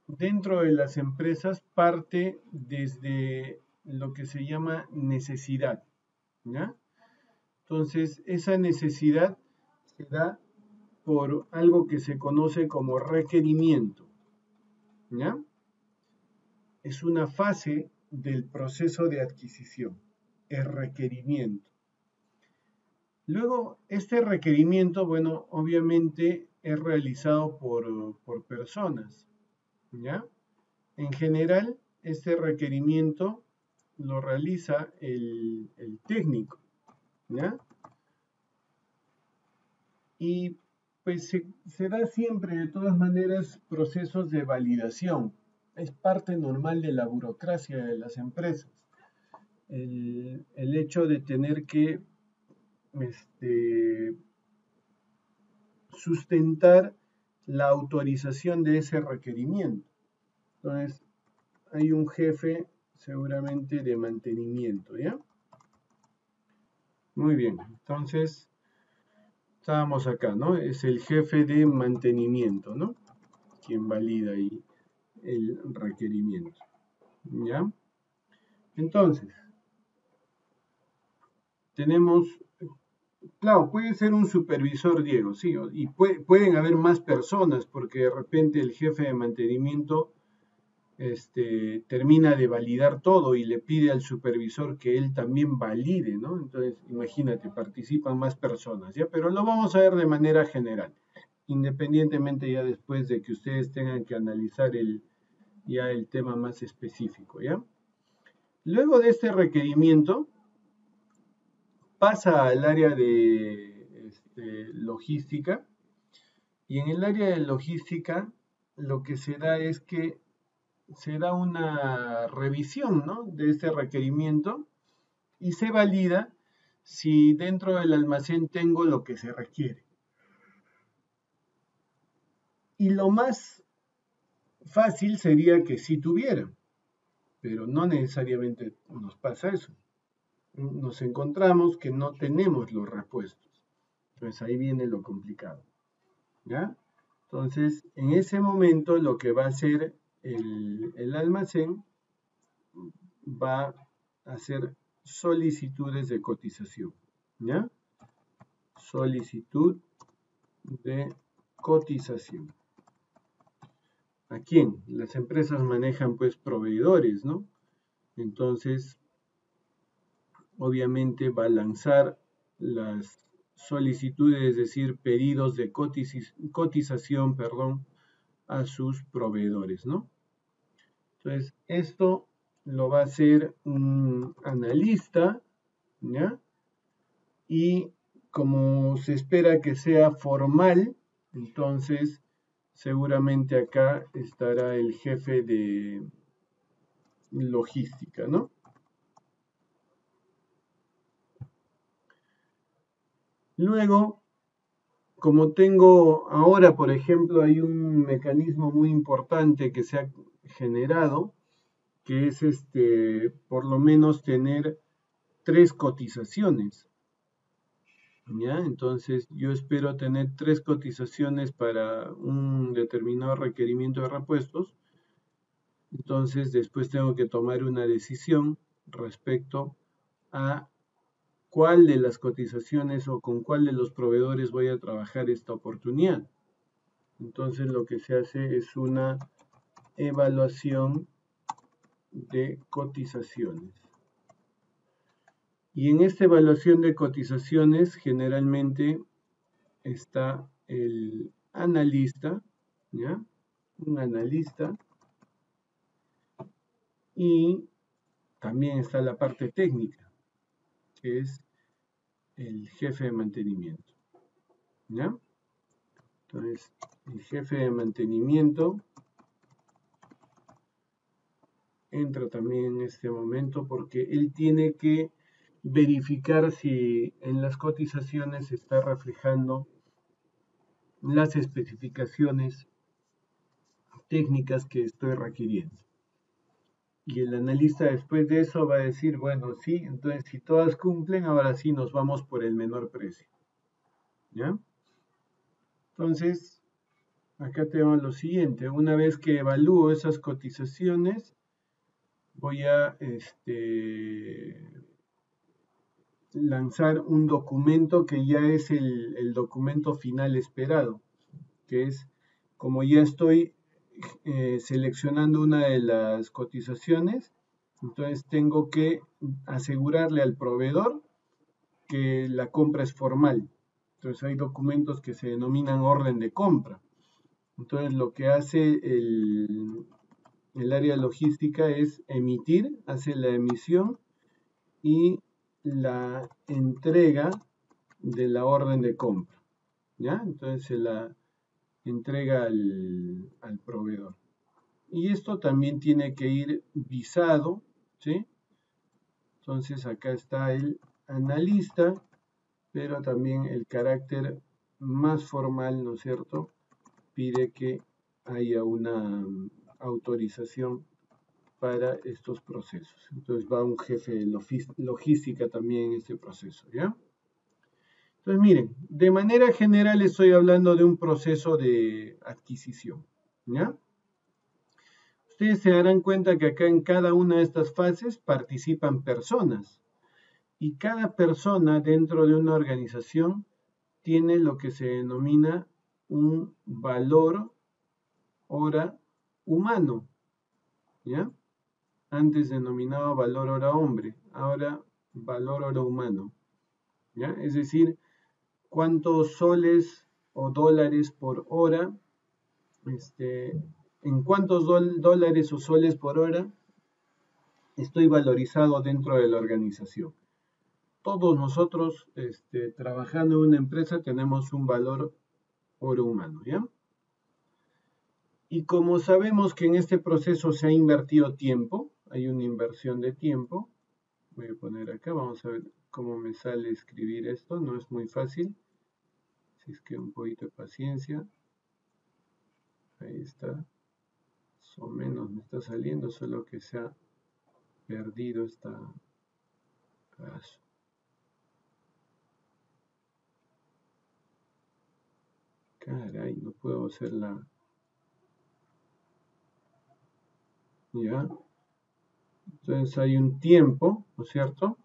dentro de las empresas parte desde lo que se llama necesidad, ¿ya? Entonces, esa necesidad se da por algo que se conoce como requerimiento, ¿ya? Es una fase del proceso de adquisición, el requerimiento. Luego, este requerimiento, bueno, obviamente es realizado por personas, ¿ya? En general, este requerimiento lo realiza el técnico, ¿ya? Y pues se da siempre, de todas maneras, procesos de validación. Es parte normal de la burocracia de las empresas. El hecho de tener que sustentar la autorización de ese requerimiento. Entonces, hay un jefe seguramente de mantenimiento, ¿ya? Muy bien, entonces estábamos acá, ¿no? Es el jefe de mantenimiento, ¿no? Quien valida ahí el requerimiento, ¿ya? Entonces, tenemos, claro, puede ser un supervisor, Diego, sí, y pueden haber más personas, porque de repente el jefe de mantenimiento termina de validar todo y le pide al supervisor que él también valide, ¿no? Entonces, imagínate, participan más personas, ¿ya? Pero lo vamos a ver de manera general, independientemente ya después de que ustedes tengan que analizar ya el tema más específico, ¿ya? Luego de este requerimiento, pasa al área de logística, y en el área de logística lo que se da es que se da una revisión, ¿no?, de este requerimiento y se valida si dentro del almacén tengo lo que se requiere. Y lo más fácil sería que sí tuviera, pero no necesariamente nos pasa eso. Nos encontramos que no tenemos los repuestos. Entonces ahí viene lo complicado, ¿ya? Entonces, en ese momento lo que va a hacer el almacén va a hacer solicitudes de cotización, ¿ya? Solicitud de cotización. ¿A quién? Las empresas manejan pues proveedores, ¿no? Entonces, obviamente va a lanzar las solicitudes, es decir, pedidos de cotización, perdón, a sus proveedores, ¿no? Entonces, esto lo va a hacer un analista, ¿ya? Y como se espera que sea formal, entonces seguramente acá estará el jefe de logística, ¿no? Luego, como tengo ahora, por ejemplo, hay un mecanismo muy importante que se ha generado, que es por lo menos tener 3 cotizaciones. ¿Ya? Entonces yo espero tener 3 cotizaciones para un determinado requerimiento de repuestos. Entonces después tengo que tomar una decisión respecto a cuál de las cotizaciones o con cuál de los proveedores voy a trabajar esta oportunidad. Entonces lo que se hace es una evaluación de cotizaciones. Y en esta evaluación de cotizaciones generalmente está el analista, ¿ya? Un analista, y también está la parte técnica, que es el jefe de mantenimiento, ¿ya? Entonces, el jefe de mantenimiento entra también en este momento porque él tiene que verificar si en las cotizaciones se está reflejando las especificaciones técnicas que estoy requiriendo. Y el analista después de eso va a decir, bueno, sí, entonces si todas cumplen, ahora sí nos vamos por el menor precio. ¿Ya? Entonces, acá tenemos lo siguiente. Una vez que evalúo esas cotizaciones, voy a lanzar un documento que ya es el documento final esperado, que es, como ya estoy seleccionando una de las cotizaciones, entonces tengo que asegurarle al proveedor que la compra es formal. Entonces hay documentos que se denominan orden de compra. Entonces lo que hace el área logística es emitir, hace la emisión y la entrega de la orden de compra. ¿Ya? Entonces se la entrega al proveedor. Y esto también tiene que ir visado, ¿sí? Entonces acá está el analista, pero también el carácter más formal, ¿no es cierto? Pide que haya una autorización para estos procesos. Entonces va un jefe de logística también en este proceso, ¿ya? Entonces miren, de manera general estoy hablando de un proceso de adquisición, ¿ya? Ustedes se darán cuenta que acá en cada una de estas fases participan personas y cada persona dentro de una organización tiene lo que se denomina un valor hora humano, ¿ya? Antes denominado valor hora hombre, ahora valor hora humano, ¿ya? Es decir, cuántos soles o dólares por hora, en cuántos dólares o soles por hora estoy valorizado dentro de la organización. Todos nosotros, trabajando en una empresa, tenemos un valor hora humano, ¿ya? Y como sabemos que en este proceso se ha invertido tiempo, hay una inversión de tiempo, voy a poner acá, vamos a ver cómo me sale escribir esto, no es muy fácil, así es que un poquito de paciencia, ahí está, más o menos me está saliendo, solo que se ha perdido esta caso. Caray, no puedo hacerla. ¿Ya? Entonces hay un tiempo, ¿no es cierto?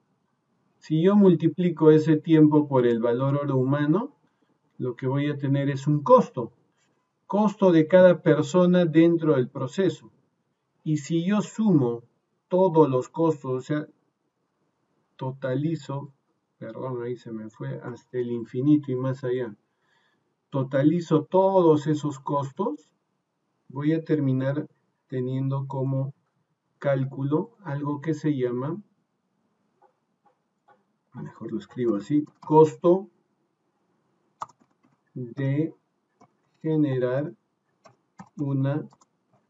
Si yo multiplico ese tiempo por el valor hora humano, lo que voy a tener es un costo. Costo de cada persona dentro del proceso. Y si yo sumo todos los costos, o sea, totalizo, perdón, ahí se me fue, hasta el infinito y más allá, totalizo todos esos costos, voy a terminar teniendo como cálculo algo que se llama, mejor lo escribo así, costo de generar una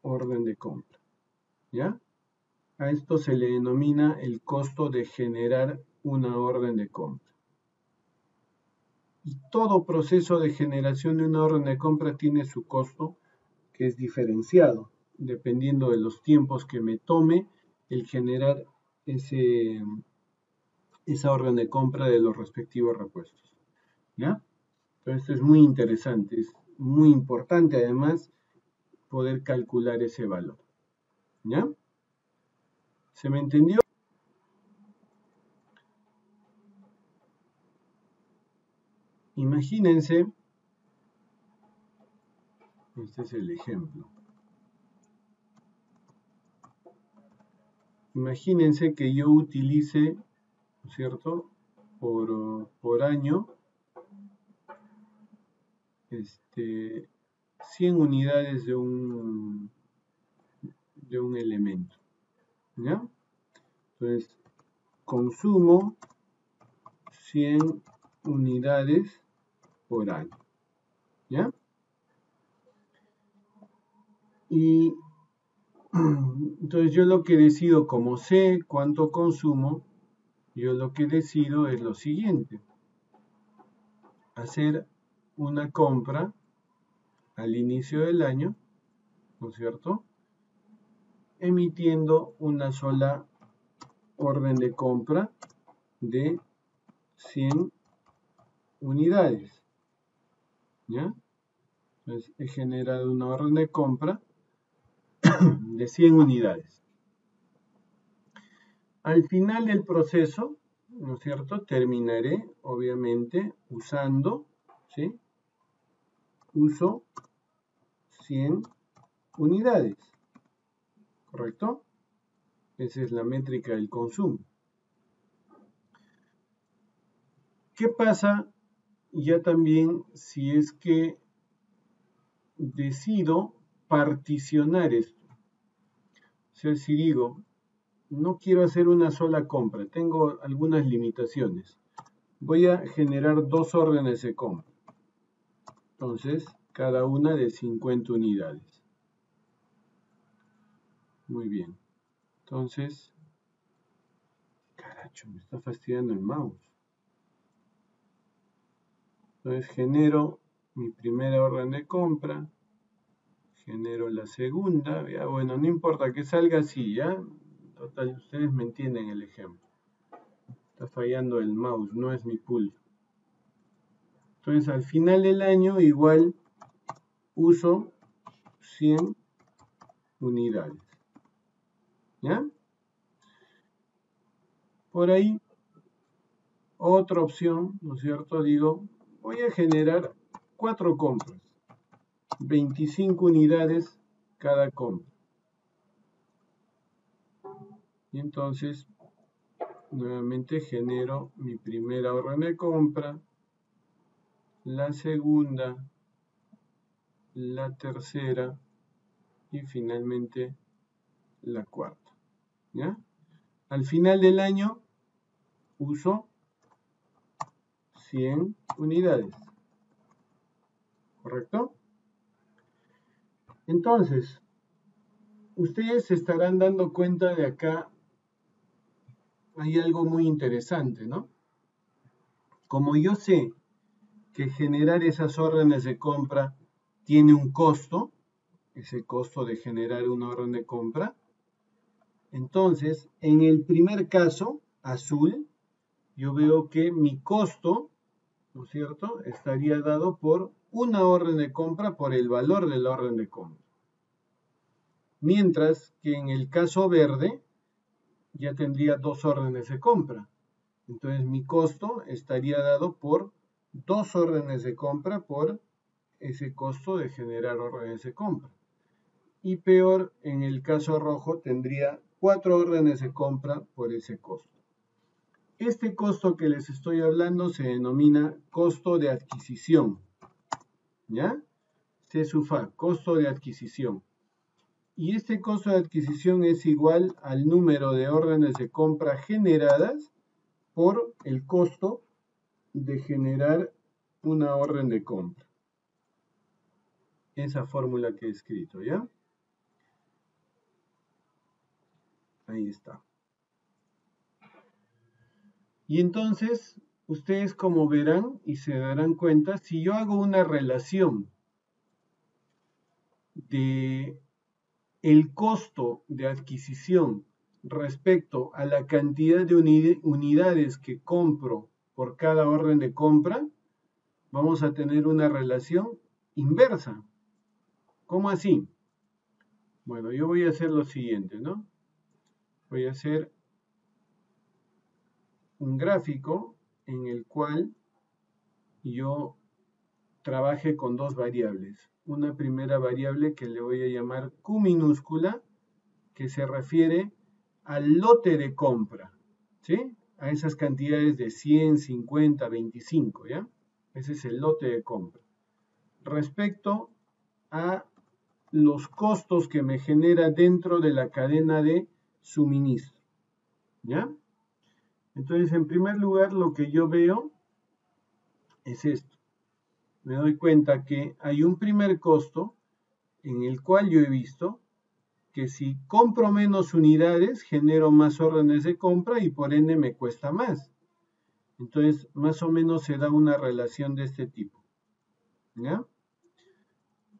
orden de compra, ¿ya? A esto se le denomina el costo de generar una orden de compra. Y todo proceso de generación de una orden de compra tiene su costo, que es diferenciado, dependiendo de los tiempos que me tome el generar esa orden de compra de los respectivos repuestos. ¿Ya? Entonces es muy interesante, es muy importante además poder calcular ese valor. ¿Ya? ¿Se me entendió? Imagínense, este es el ejemplo. Imagínense que yo utilice, ¿no es cierto?, por año, 100 unidades de un elemento. ¿Ya? Entonces, consumo 100 unidades por año. ¿Ya? Y entonces yo lo que decido, como sé cuánto consumo, yo lo que decido es lo siguiente: hacer una compra al inicio del año, ¿no es cierto?, emitiendo una sola orden de compra de 100 unidades. ¿Ya? Entonces he generado una orden de compra de 100 unidades. Al final del proceso, ¿no es cierto?, terminaré obviamente usando, ¿sí?, uso 100 unidades, ¿correcto? Esa es la métrica del consumo. ¿Qué pasa ya también si es que decido particionar esto? O sea, si digo, no quiero hacer una sola compra, tengo algunas limitaciones, voy a generar dos órdenes de compra. Entonces, cada una de 50 unidades. Muy bien. Entonces, caracho, me está fastidiando el mouse. Entonces genero mi primera orden de compra, genero la segunda, ya bueno, no importa que salga así, ya, total, ustedes me entienden el ejemplo. Está fallando el mouse, no es mi pulso. Entonces al final del año igual uso 100 unidades. ¿Ya? Por ahí, otra opción, ¿no es cierto? Digo, voy a generar 4 compras, 25 unidades cada compra. Y entonces, nuevamente genero mi primera orden de compra, la segunda, la tercera y finalmente la cuarta. ¿Ya? Al final del año uso 100 unidades. ¿Correcto? Entonces, ustedes se estarán dando cuenta de acá, hay algo muy interesante, ¿no? Como yo sé que generar esas órdenes de compra tiene un costo, ese costo de generar una orden de compra, entonces, en el primer caso, azul, yo veo que mi costo, ¿no es cierto?, estaría dado por una orden de compra por el valor de la orden de compra. Mientras que en el caso verde, ya tendría dos órdenes de compra. Entonces mi costo estaría dado por dos órdenes de compra por ese costo de generar órdenes de compra. Y peor, en el caso rojo, tendría 4 órdenes de compra por ese costo. Este costo que les estoy hablando se denomina costo de adquisición. ¿Ya? CSUFA, costo de adquisición. Y este costo de adquisición es igual al número de órdenes de compra generadas por el costo de generar una orden de compra. Esa fórmula que he escrito, ¿ya? Ahí está. Y entonces, ustedes como verán y se darán cuenta, si yo hago una relación de el costo de adquisición respecto a la cantidad de unidades que compro por cada orden de compra, vamos a tener una relación inversa. ¿Cómo así? Bueno, yo voy a hacer lo siguiente, ¿no? Voy a hacer un gráfico en el cual yo trabaje con dos variables. Una primera variable que le voy a llamar Q minúscula, que se refiere al lote de compra, ¿sí? A esas cantidades de 100, 50, 25, ¿ya? Ese es el lote de compra. Respecto a los costos que me genera dentro de la cadena de suministro, ¿ya? Entonces, en primer lugar, lo que yo veo es esto. Me doy cuenta que hay un primer costo en el cual yo he visto que si compro menos unidades, genero más órdenes de compra y por ende me cuesta más. Entonces, más o menos se da una relación de este tipo, ¿ya?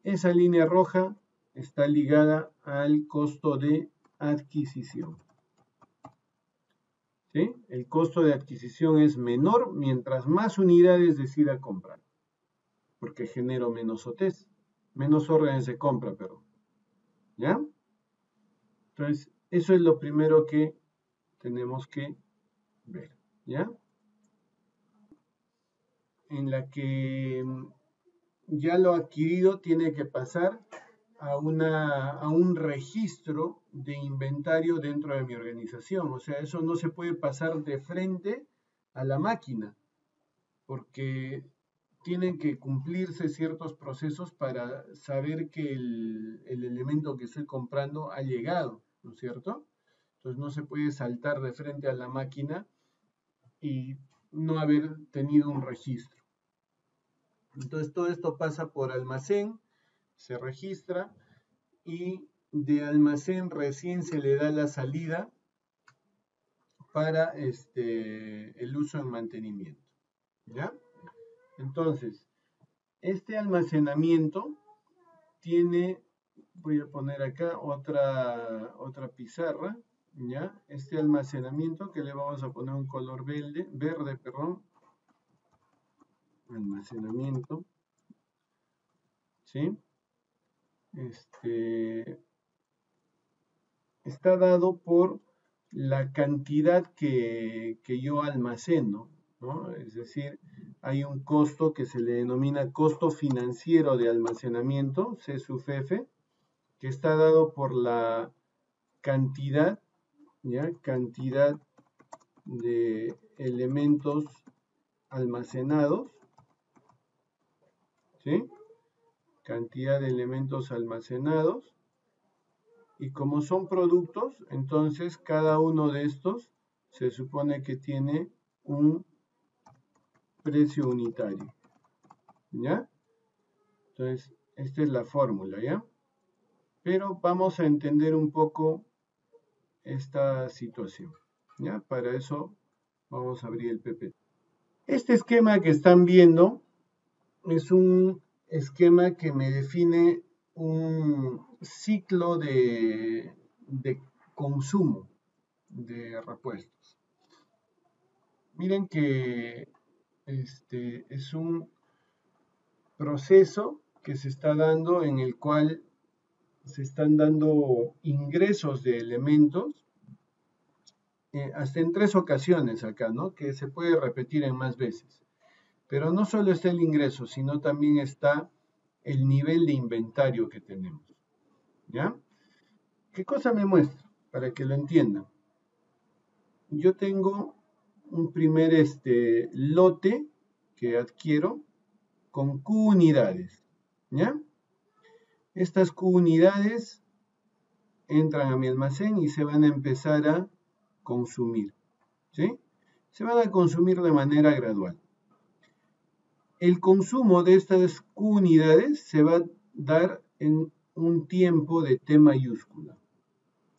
Esa línea roja está ligada al costo de adquisición, ¿sí? El costo de adquisición es menor mientras más unidades decida comprar, porque genero menos OTs, menos órdenes de compra, perdón, ¿ya? Entonces, eso es lo primero que tenemos que ver, ¿ya? En la que ya lo adquirido tiene que pasar a un registro de inventario dentro de mi organización. O sea, eso no se puede pasar de frente a la máquina, porque tienen que cumplirse ciertos procesos para saber que el elemento que estoy comprando ha llegado, ¿no es cierto? Entonces no se puede saltar de frente a la máquina y no haber tenido un registro. Entonces todo esto pasa por almacén, se registra y de almacén recién se le da la salida para el uso en mantenimiento, ¿ya? Entonces, este almacenamiento tiene, voy a poner acá otra pizarra, ¿ya? Este almacenamiento que le vamos a poner un color verde, perdón, almacenamiento, ¿sí? Está dado por la cantidad que yo almaceno, ¿no? Es decir, hay un costo que se le denomina costo financiero de almacenamiento, C sub F, que está dado por la cantidad, ¿ya? Cantidad de elementos almacenados, ¿sí? Cantidad de elementos almacenados. Y como son productos, entonces cada uno de estos se supone que tiene un precio unitario, ¿ya? Entonces, esta es la fórmula, ¿ya? Pero vamos a entender un poco esta situación, ¿ya? Para eso vamos a abrir el PPT. Este esquema que están viendo es un esquema que me define un ciclo de consumo de repuestos. Miren que es un proceso que se está dando en el cual se están dando ingresos de elementos hasta en 3 ocasiones acá, ¿no? Que se puede repetir en más veces. Pero no solo está el ingreso, sino también está el nivel de inventario que tenemos, ¿ya? ¿Qué cosa me muestra? Para que lo entiendan. Yo tengo un primer lote que adquiero con Q unidades, ¿ya? Estas Q unidades entran a mi almacén y se van a empezar a consumir, ¿sí? Se van a consumir de manera gradual. El consumo de estas Q unidades se va a dar en un tiempo de T mayúscula,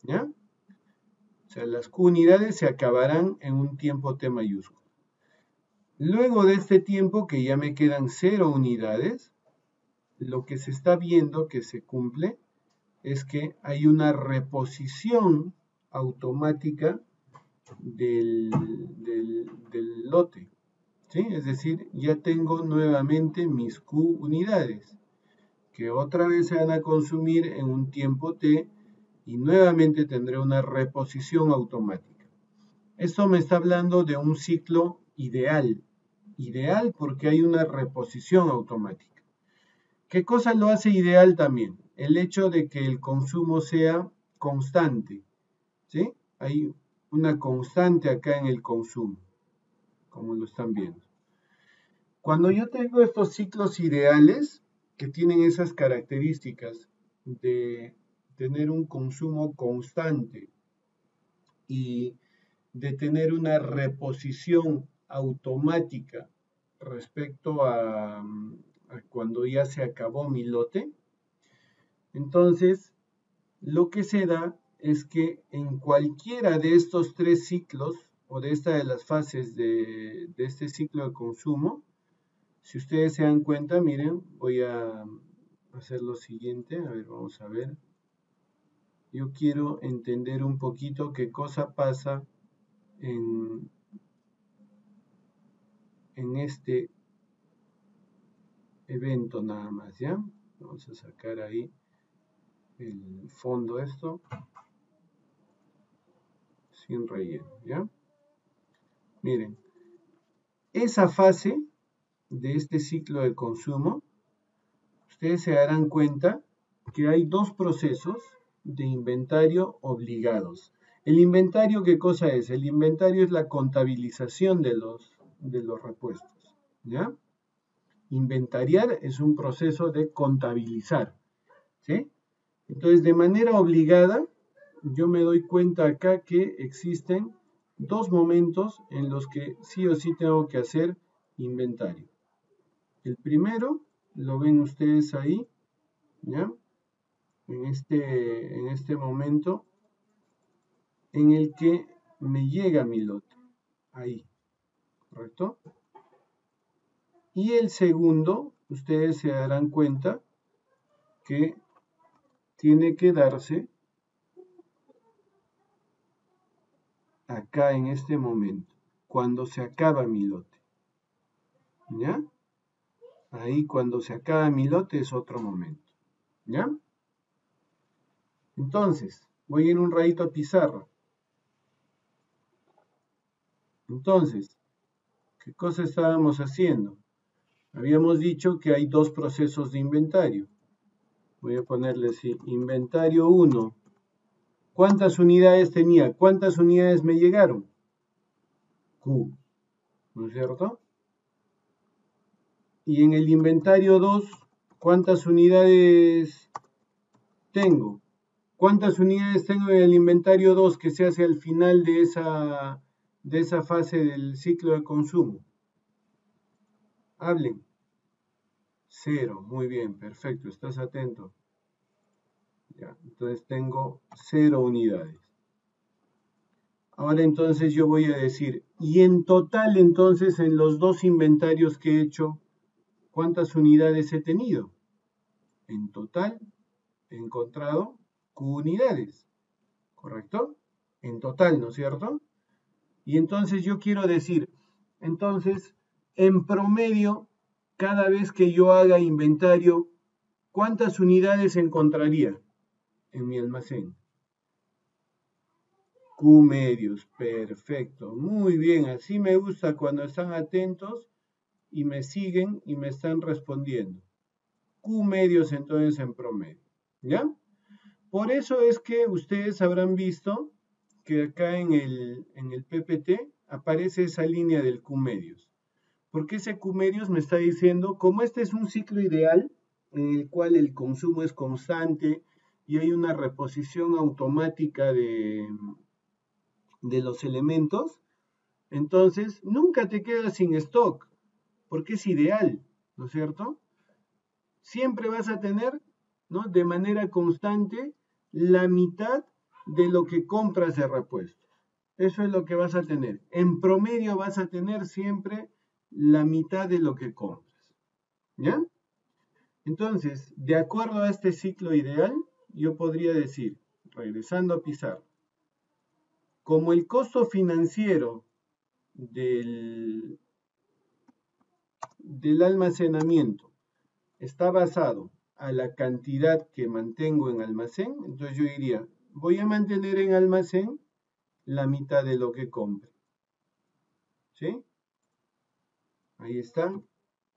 ¿ya? O sea, las Q unidades se acabarán en un tiempo T mayúscula. Luego de este tiempo, que ya me quedan 0 unidades, lo que se está viendo que se cumple es que hay una reposición automática del lote, ¿sí? Es decir, ya tengo nuevamente mis Q unidades, que otra vez se van a consumir en un tiempo T y nuevamente tendré una reposición automática. Esto me está hablando de un ciclo ideal. Ideal porque hay una reposición automática. ¿Qué cosa lo hace ideal también? El hecho de que el consumo sea constante, ¿sí? Hay una constante acá en el consumo, como lo están viendo. Cuando yo tengo estos ciclos ideales, que tienen esas características de tener un consumo constante y de tener una reposición automática respecto a cuando ya se acabó mi lote, entonces lo que se da es que en cualquiera de estos tres ciclos o de esta de las fases de este ciclo de consumo, si ustedes se dan cuenta, miren, voy a hacer lo siguiente, a ver, vamos a ver. Yo quiero entender un poquito qué cosa pasa en este evento nada más, ¿ya? Vamos a sacar ahí el fondo esto, sin relleno, ¿ya? Miren, esa fase de este ciclo de consumo, ustedes se darán cuenta que hay dos procesos de inventario obligados. El inventario, ¿qué cosa es? El inventario es la contabilización de los repuestos, ¿ya? Inventariar es un proceso de contabilizar, ¿sí? Entonces, de manera obligada, yo me doy cuenta acá que existen dos momentos en los que sí o sí tengo que hacer inventario. El primero, lo ven ustedes ahí, ¿ya? En este momento en el que me llega mi lote, ahí, ¿correcto? Y el segundo, ustedes se darán cuenta que tiene que darse acá en este momento, cuando se acaba mi lote, ¿ya? Ahí cuando se acaba mi lote es otro momento, ¿ya? Entonces, voy en un rayito a pizarra. Entonces, ¿qué cosa estábamos haciendo? Habíamos dicho que hay dos procesos de inventario. Voy a ponerle así, inventario 1. ¿Cuántas unidades tenía? ¿Cuántas unidades me llegaron? Q, ¿no es cierto? Y en el inventario 2, ¿cuántas unidades tengo? ¿Cuántas unidades tengo en el inventario 2 que se hace al final de esa fase del ciclo de consumo? Hablen. 0, muy bien, perfecto, estás atento. Ya, entonces tengo 0 unidades. Ahora entonces yo voy a decir, y en total entonces en los dos inventarios que he hecho, ¿cuántas unidades he tenido? En total he encontrado Q unidades, ¿correcto? En total, ¿no es cierto? Y entonces yo quiero decir, entonces, en promedio, cada vez que yo haga inventario, ¿cuántas unidades encontraría en mi almacén? Q medios, perfecto, muy bien, así me gusta cuando están atentos y me siguen y me están respondiendo. Q medios entonces en promedio, ¿ya? Por eso es que ustedes habrán visto que acá en el PPT aparece esa línea del Q medios. Porque ese Q medios me está diciendo, como este es un ciclo ideal en el cual el consumo es constante y hay una reposición automática de los elementos, entonces nunca te quedas sin stock, porque es ideal, ¿no es cierto? Siempre vas a tener, ¿no?, de manera constante la mitad de lo que compras de repuestos. Eso es lo que vas a tener. En promedio vas a tener siempre la mitad de lo que compras. ¿Ya? Entonces, de acuerdo a este ciclo ideal, yo podría decir, regresando a pizarra, Como el costo financiero del almacenamiento está basado a la cantidad que mantengo en almacén, entonces yo diría, voy a mantener en almacén la mitad de lo que compre. ¿Sí? Ahí están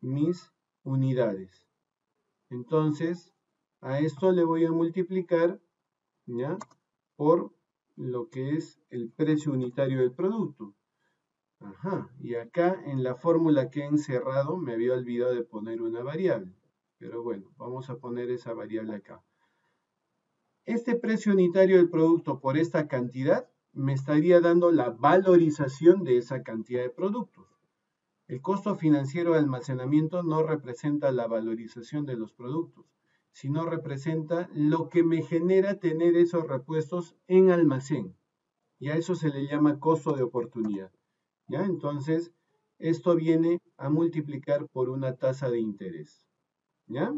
mis unidades. Entonces, a esto le voy a multiplicar, ¿ya?, por lo que es el precio unitario del producto. Ajá, y acá en la fórmula que he encerrado me había olvidado de poner una variable. Pero bueno, vamos a poner esa variable acá. Este precio unitario del producto por esta cantidad me estaría dando la valorización de esa cantidad de productos. El costo financiero de almacenamiento no representa la valorización de los productos, sino representa lo que me genera tener esos repuestos en almacén. Y a eso se le llama costo de oportunidad. ¿Ya? Entonces, esto viene a multiplicar por una tasa de interés. ¿Ya?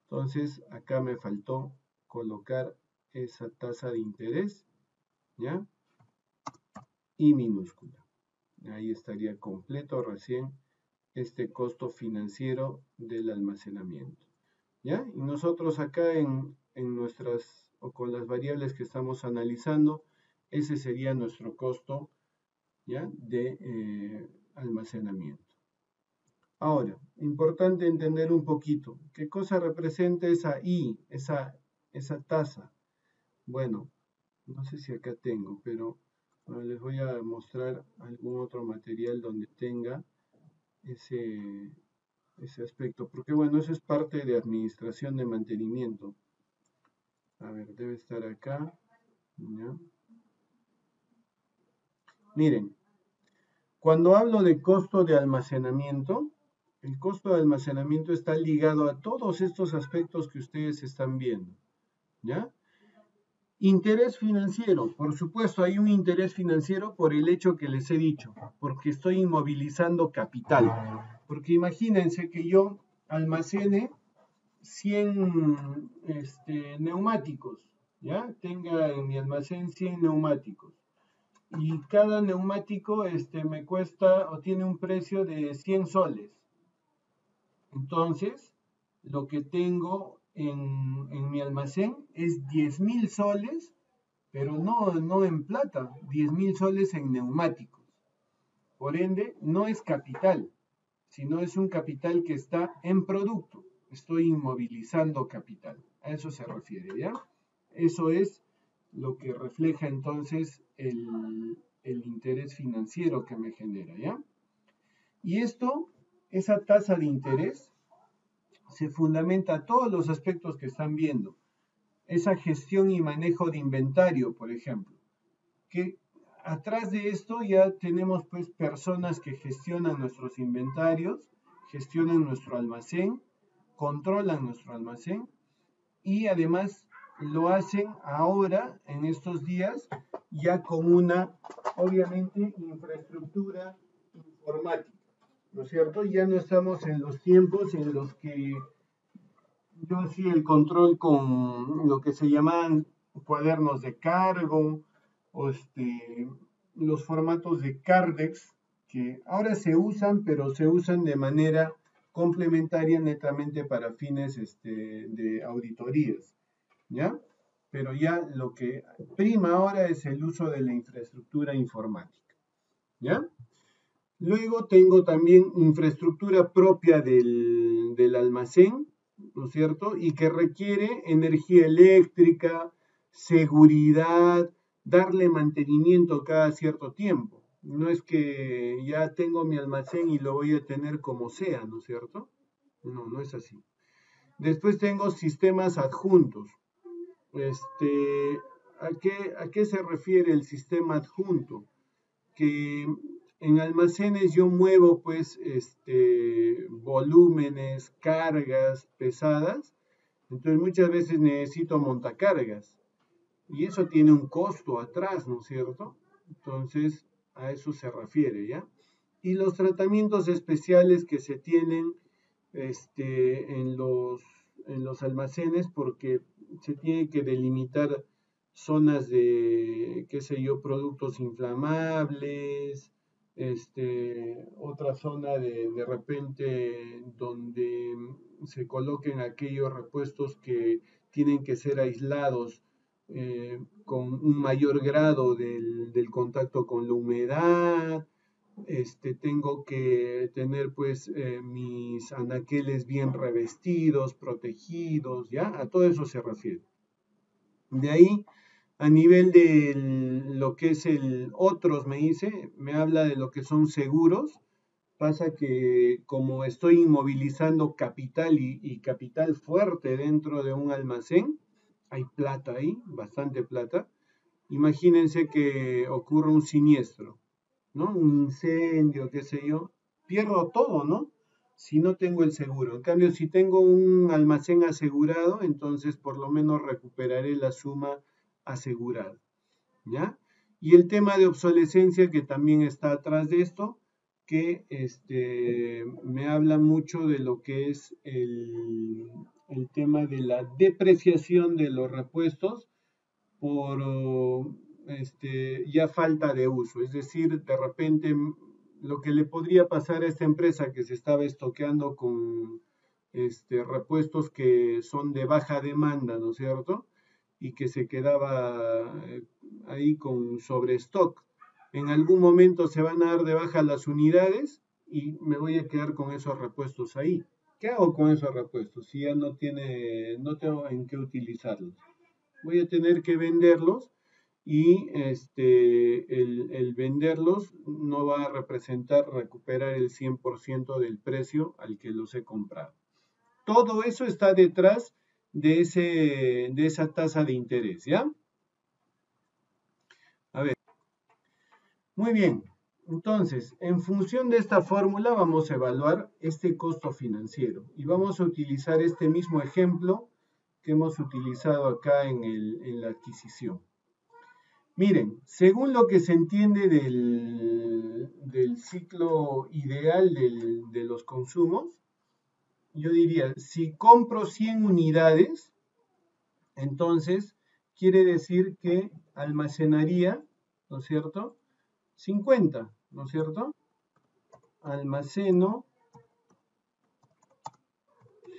Entonces, acá me faltó colocar esa tasa de interés, ¿ya?, y minúscula. Ahí estaría completo recién este costo financiero del almacenamiento. ¿Ya? Y nosotros acá en nuestras, o con las variables que estamos analizando, ese sería nuestro costo, ¿ya?, de almacenamiento. Ahora, importante entender un poquito, ¿qué cosa representa esa I, esa tasa? Bueno, no sé si acá tengo, pero bueno, les voy a mostrar algún otro material donde tenga ese aspecto, porque bueno, eso es parte de administración de mantenimiento. A ver, debe estar acá. ¿Ya? Miren, cuando hablo de costo de almacenamiento, el costo de almacenamiento está ligado a todos estos aspectos que ustedes están viendo. ¿Ya? Interés financiero, por supuesto, hay un interés financiero por el hecho que les he dicho, porque estoy inmovilizando capital. Porque imagínense que yo almacene 100 neumáticos, ¿ya? Tenga en mi almacén 100 neumáticos. Y cada neumático me cuesta o tiene un precio de 100 soles. Entonces, lo que tengo en mi almacén es 10.000 soles, pero no en plata, 10.000 soles en neumáticos. Por ende, no es capital, sino es un capital que está en producto. Estoy inmovilizando capital. A eso se refiere, ¿ya? Eso es lo que refleja entonces el interés financiero que me genera, ¿ya? Y esto, esa tasa de interés, se fundamenta a todos los aspectos que están viendo. Esa gestión y manejo de inventario, por ejemplo, que atrás de esto ya tenemos pues personas que gestionan nuestros inventarios, gestionan nuestro almacén, controlan nuestro almacén y además lo hacen ahora, en estos días, ya con una, obviamente, infraestructura informática, ¿no es cierto? Ya no estamos en los tiempos en los que yo hacía el control con lo que se llamaban cuadernos de cargo, o los formatos de Cardex, que ahora se usan, pero se usan de manera complementaria netamente para fines de auditorías, ¿ya? Pero ya lo que prima ahora es el uso de la infraestructura informática, ¿ya? Luego tengo también infraestructura propia del almacén, ¿no es cierto? Y que requiere energía eléctrica, seguridad, darle mantenimiento cada cierto tiempo. No es que ya tengo mi almacén y lo voy a tener como sea, ¿no es cierto? No, no es así. Después tengo sistemas adjuntos. ¿A qué se refiere el sistema adjunto? Que en almacenes yo muevo pues volúmenes, cargas pesadas, entonces muchas veces necesito montacargas y eso tiene un costo atrás, ¿no es cierto? Entonces a eso se refiere, ¿ya? Y los tratamientos especiales que se tienen en los almacenes porque se tiene que delimitar zonas de, qué sé yo, productos inflamables, otra zona de repente donde se coloquen aquellos repuestos que tienen que ser aislados con un mayor grado del contacto con la humedad. Tengo que tener pues mis anaqueles bien revestidos, protegidos, ¿ya? A todo eso se refiere. De ahí, a nivel de lo que es el otros, me dice, me habla de lo que son seguros. Pasa que como estoy inmovilizando capital y capital fuerte dentro de un almacén, hay plata ahí, bastante plata. Imagínense que ocurre un siniestro, ¿no? Un incendio, qué sé yo, pierdo todo, ¿no? Si no tengo el seguro. En cambio, si tengo un almacén asegurado, entonces por lo menos recuperaré la suma asegurada, ¿ya? Y el tema de obsolescencia que también está atrás de esto, que me habla mucho de lo que es el tema de la depreciación de los repuestos por ya falta de uso. Es decir, de repente lo que le podría pasar a esta empresa que se estaba estoqueando con repuestos que son de baja demanda, ¿no es cierto? Y que se quedaba ahí con sobrestock. En algún momento se van a dar de baja las unidades y me voy a quedar con esos repuestos ahí. ¿Qué hago con esos repuestos si ya no tengo en qué utilizarlos? Voy a tener que venderlos y el venderlos no va a representar recuperar el 100% del precio al que los he comprado. Todo eso está detrás de esa tasa de interés, ¿ya? A ver, muy bien. Entonces, en función de esta fórmula vamos a evaluar este costo financiero y vamos a utilizar este mismo ejemplo que hemos utilizado acá en la adquisición. Miren, según lo que se entiende del ciclo ideal de los consumos, yo diría, si compro 100 unidades, entonces quiere decir que almacenaría, ¿no es cierto? 50, ¿no es cierto? Almaceno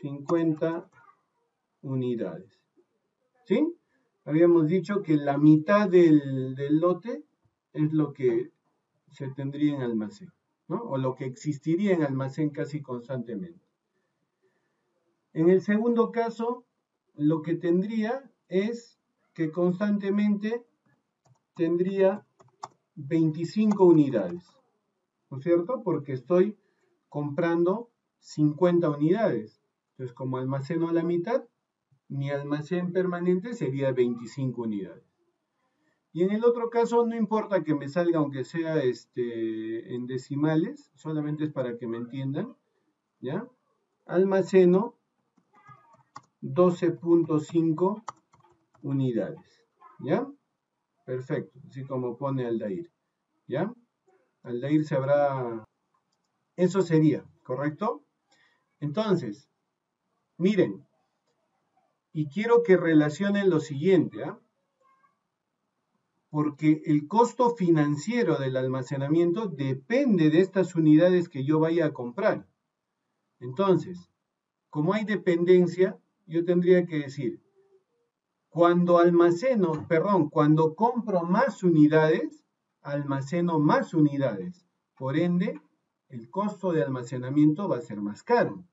50 unidades, ¿sí? Habíamos dicho que la mitad del lote es lo que se tendría en almacén, ¿no? O lo que existiría en almacén casi constantemente. En el segundo caso, lo que tendría es que constantemente tendría 25 unidades, ¿no es cierto? Porque estoy comprando 50 unidades. Entonces, como almaceno la mitad, mi almacén permanente sería 25 unidades. Y en el otro caso, no importa que me salga, aunque sea en decimales, solamente es para que me entiendan, ¿ya? Almaceno 12.5 unidades, ¿ya? Perfecto, así como pone Aldair, ¿ya? Aldair se habrá... Eso sería, ¿correcto? Entonces, miren, y quiero que relacionen lo siguiente, ¿ah? Porque el costo financiero del almacenamiento depende de estas unidades que yo vaya a comprar. Entonces, como hay dependencia, yo tendría que decir, cuando compro más unidades, almaceno más unidades. Por ende, el costo de almacenamiento va a ser más caro.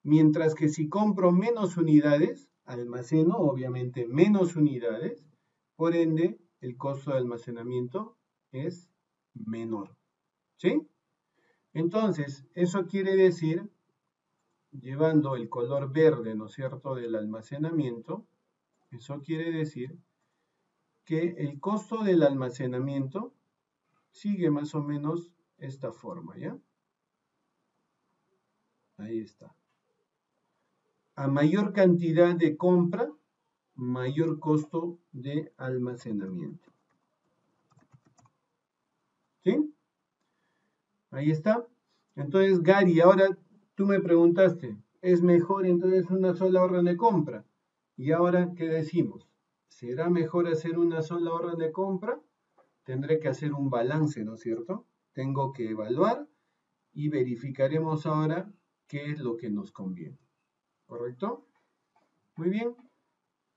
Mientras que si compro menos unidades, almaceno obviamente menos unidades, por ende, el costo de almacenamiento es menor. ¿Sí? Entonces, eso quiere decir, llevando el color verde, ¿no es cierto?, del almacenamiento, eso quiere decir que el costo del almacenamiento sigue más o menos esta forma, ¿ya? Ahí está. A mayor cantidad de compra, mayor costo de almacenamiento. ¿Sí? Ahí está. Entonces, Gary, ahora tú me preguntaste, ¿es mejor entonces una sola orden de compra? Y ahora, ¿qué decimos? ¿Será mejor hacer una sola orden de compra? Tendré que hacer un balance, ¿no es cierto? Tengo que evaluar y verificaremos ahora qué es lo que nos conviene. ¿Correcto? Muy bien.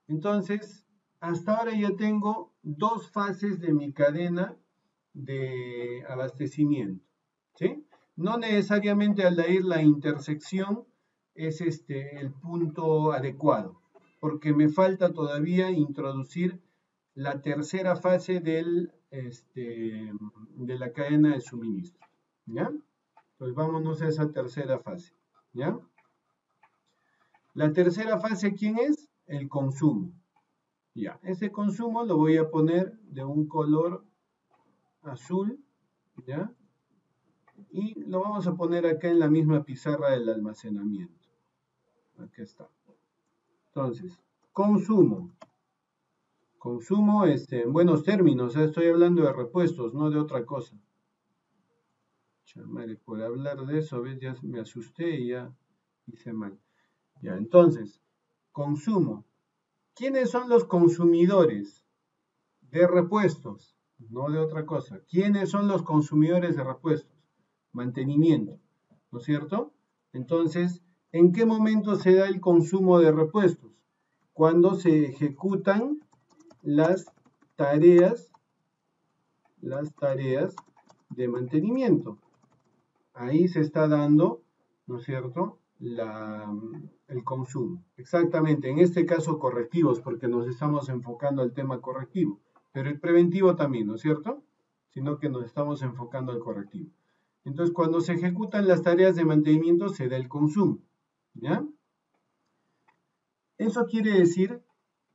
Entonces, hasta ahora ya tengo dos fases de mi cadena de abastecimiento. ¿Sí? No necesariamente al ir la intersección es el punto adecuado, porque me falta todavía introducir la tercera fase de la cadena de suministro. ¿Ya? Pues vámonos a esa tercera fase. ¿Ya? La tercera fase, ¿quién es? El consumo. Ya, ese consumo lo voy a poner de un color azul, ¿ya? Y lo vamos a poner acá en la misma pizarra del almacenamiento. Aquí está. Entonces, consumo. Consumo en buenos términos, estoy hablando de repuestos, no de otra cosa. Chamare, por hablar de eso, ¿ves? Ya me asusté y ya hice mal. Ya, entonces, consumo. ¿Quiénes son los consumidores de repuestos? No de otra cosa. ¿Quiénes son los consumidores de repuestos? Mantenimiento, ¿no es cierto? Entonces, ¿en qué momento se da el consumo de repuestos? Cuando se ejecutan las tareas de mantenimiento. Ahí se está dando, ¿no es cierto?, el consumo. Exactamente, en este caso correctivos, porque nos estamos enfocando al tema correctivo, pero el preventivo también, ¿no es cierto? Sino que nos estamos enfocando al correctivo. Entonces, cuando se ejecutan las tareas de mantenimiento, se da el consumo, ¿ya? Eso quiere decir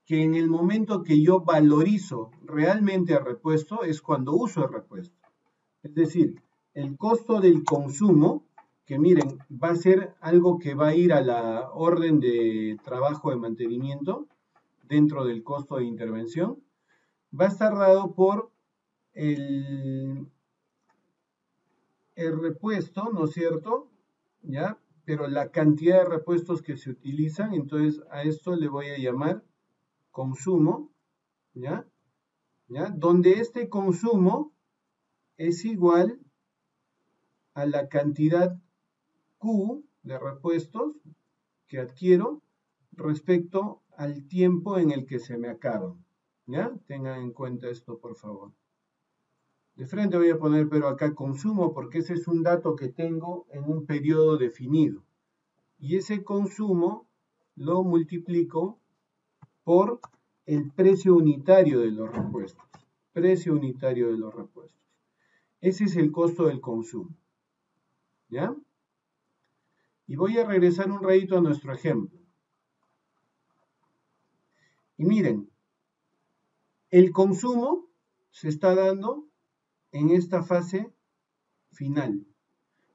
que en el momento que yo valorizo realmente el repuesto es cuando uso el repuesto. Es decir, el costo del consumo, que miren, va a ser algo que va a ir a la orden de trabajo de mantenimiento dentro del costo de intervención, va a estar dado por el repuesto, ¿no es cierto? ¿Ya? Pero la cantidad de repuestos que se utilizan, entonces a esto le voy a llamar consumo, ¿ya? ¿Ya? Donde este consumo es igual a la cantidad Q de repuestos que adquiero respecto al tiempo en el que se me acaban. ¿Ya? Tengan en cuenta esto, por favor. De frente voy a poner, pero acá consumo, porque ese es un dato que tengo en un periodo definido. Y ese consumo lo multiplico por el precio unitario de los repuestos. Precio unitario de los repuestos. Ese es el costo del consumo. ¿Ya? Y voy a regresar un ratito a nuestro ejemplo. Y miren, el consumo se está dando en esta fase final.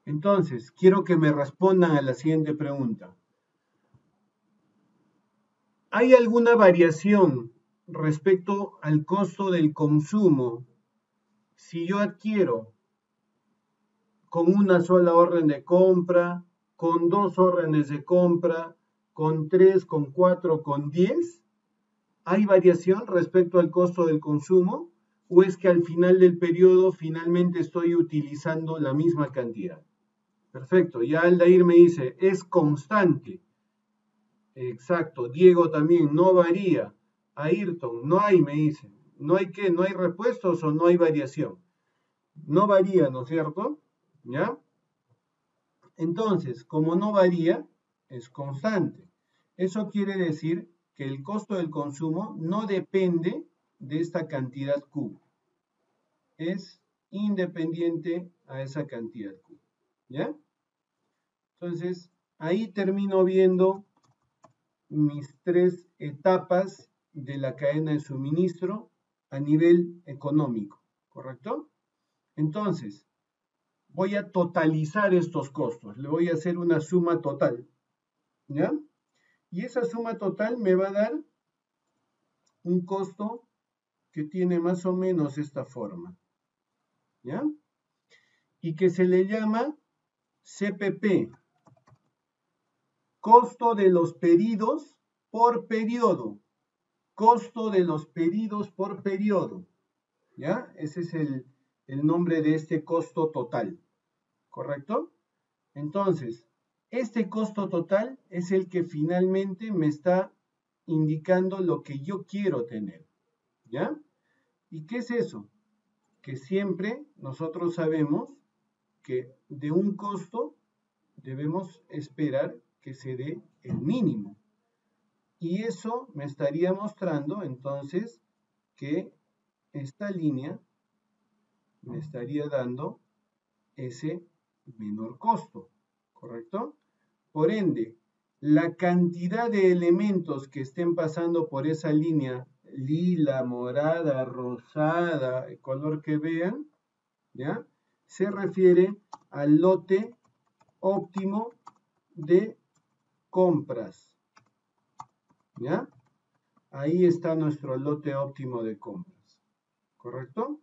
Entonces, quiero que me respondan a la siguiente pregunta. ¿Hay alguna variación respecto al costo del consumo si yo adquiero con una sola orden de compra, con dos órdenes de compra, con 3, con 4, con 10? ¿Hay variación respecto al costo del consumo? ¿O es que al final del periodo finalmente estoy utilizando la misma cantidad? Perfecto, ya Aldair me dice, es constante. Exacto, Diego también, no varía. Ayrton, no hay, me dice. ¿No hay qué? ¿No hay repuestos o no hay variación? No varía, ¿no es cierto? ¿Ya? Entonces, como no varía, es constante. Eso quiere decir que el costo del consumo no depende de esta cantidad Q. Es independiente a esa cantidad Q. ¿Ya? Entonces, ahí termino viendo mis tres etapas de la cadena de suministro a nivel económico, ¿correcto? Entonces, voy a totalizar estos costos, le voy a hacer una suma total, ¿ya? Y esa suma total me va a dar un costo que tiene más o menos esta forma, ¿ya? Y que se le llama CPP, costo de los pedidos por periodo, costo de los pedidos por periodo, ¿ya? Ese es el nombre de este costo total, ¿correcto? Entonces, este costo total es el que finalmente me está indicando lo que yo quiero tener, ¿ya? ¿Y qué es eso? Que siempre nosotros sabemos que de un costo debemos esperar que se dé el mínimo. Y eso me estaría mostrando entonces que esta línea me estaría dando ese menor costo, ¿correcto? Por ende, la cantidad de elementos que estén pasando por esa línea, lila, morada, rosada, el color que vean, ¿ya? Se refiere al lote óptimo de compras, ¿ya? Ahí está nuestro lote óptimo de compras, ¿correcto?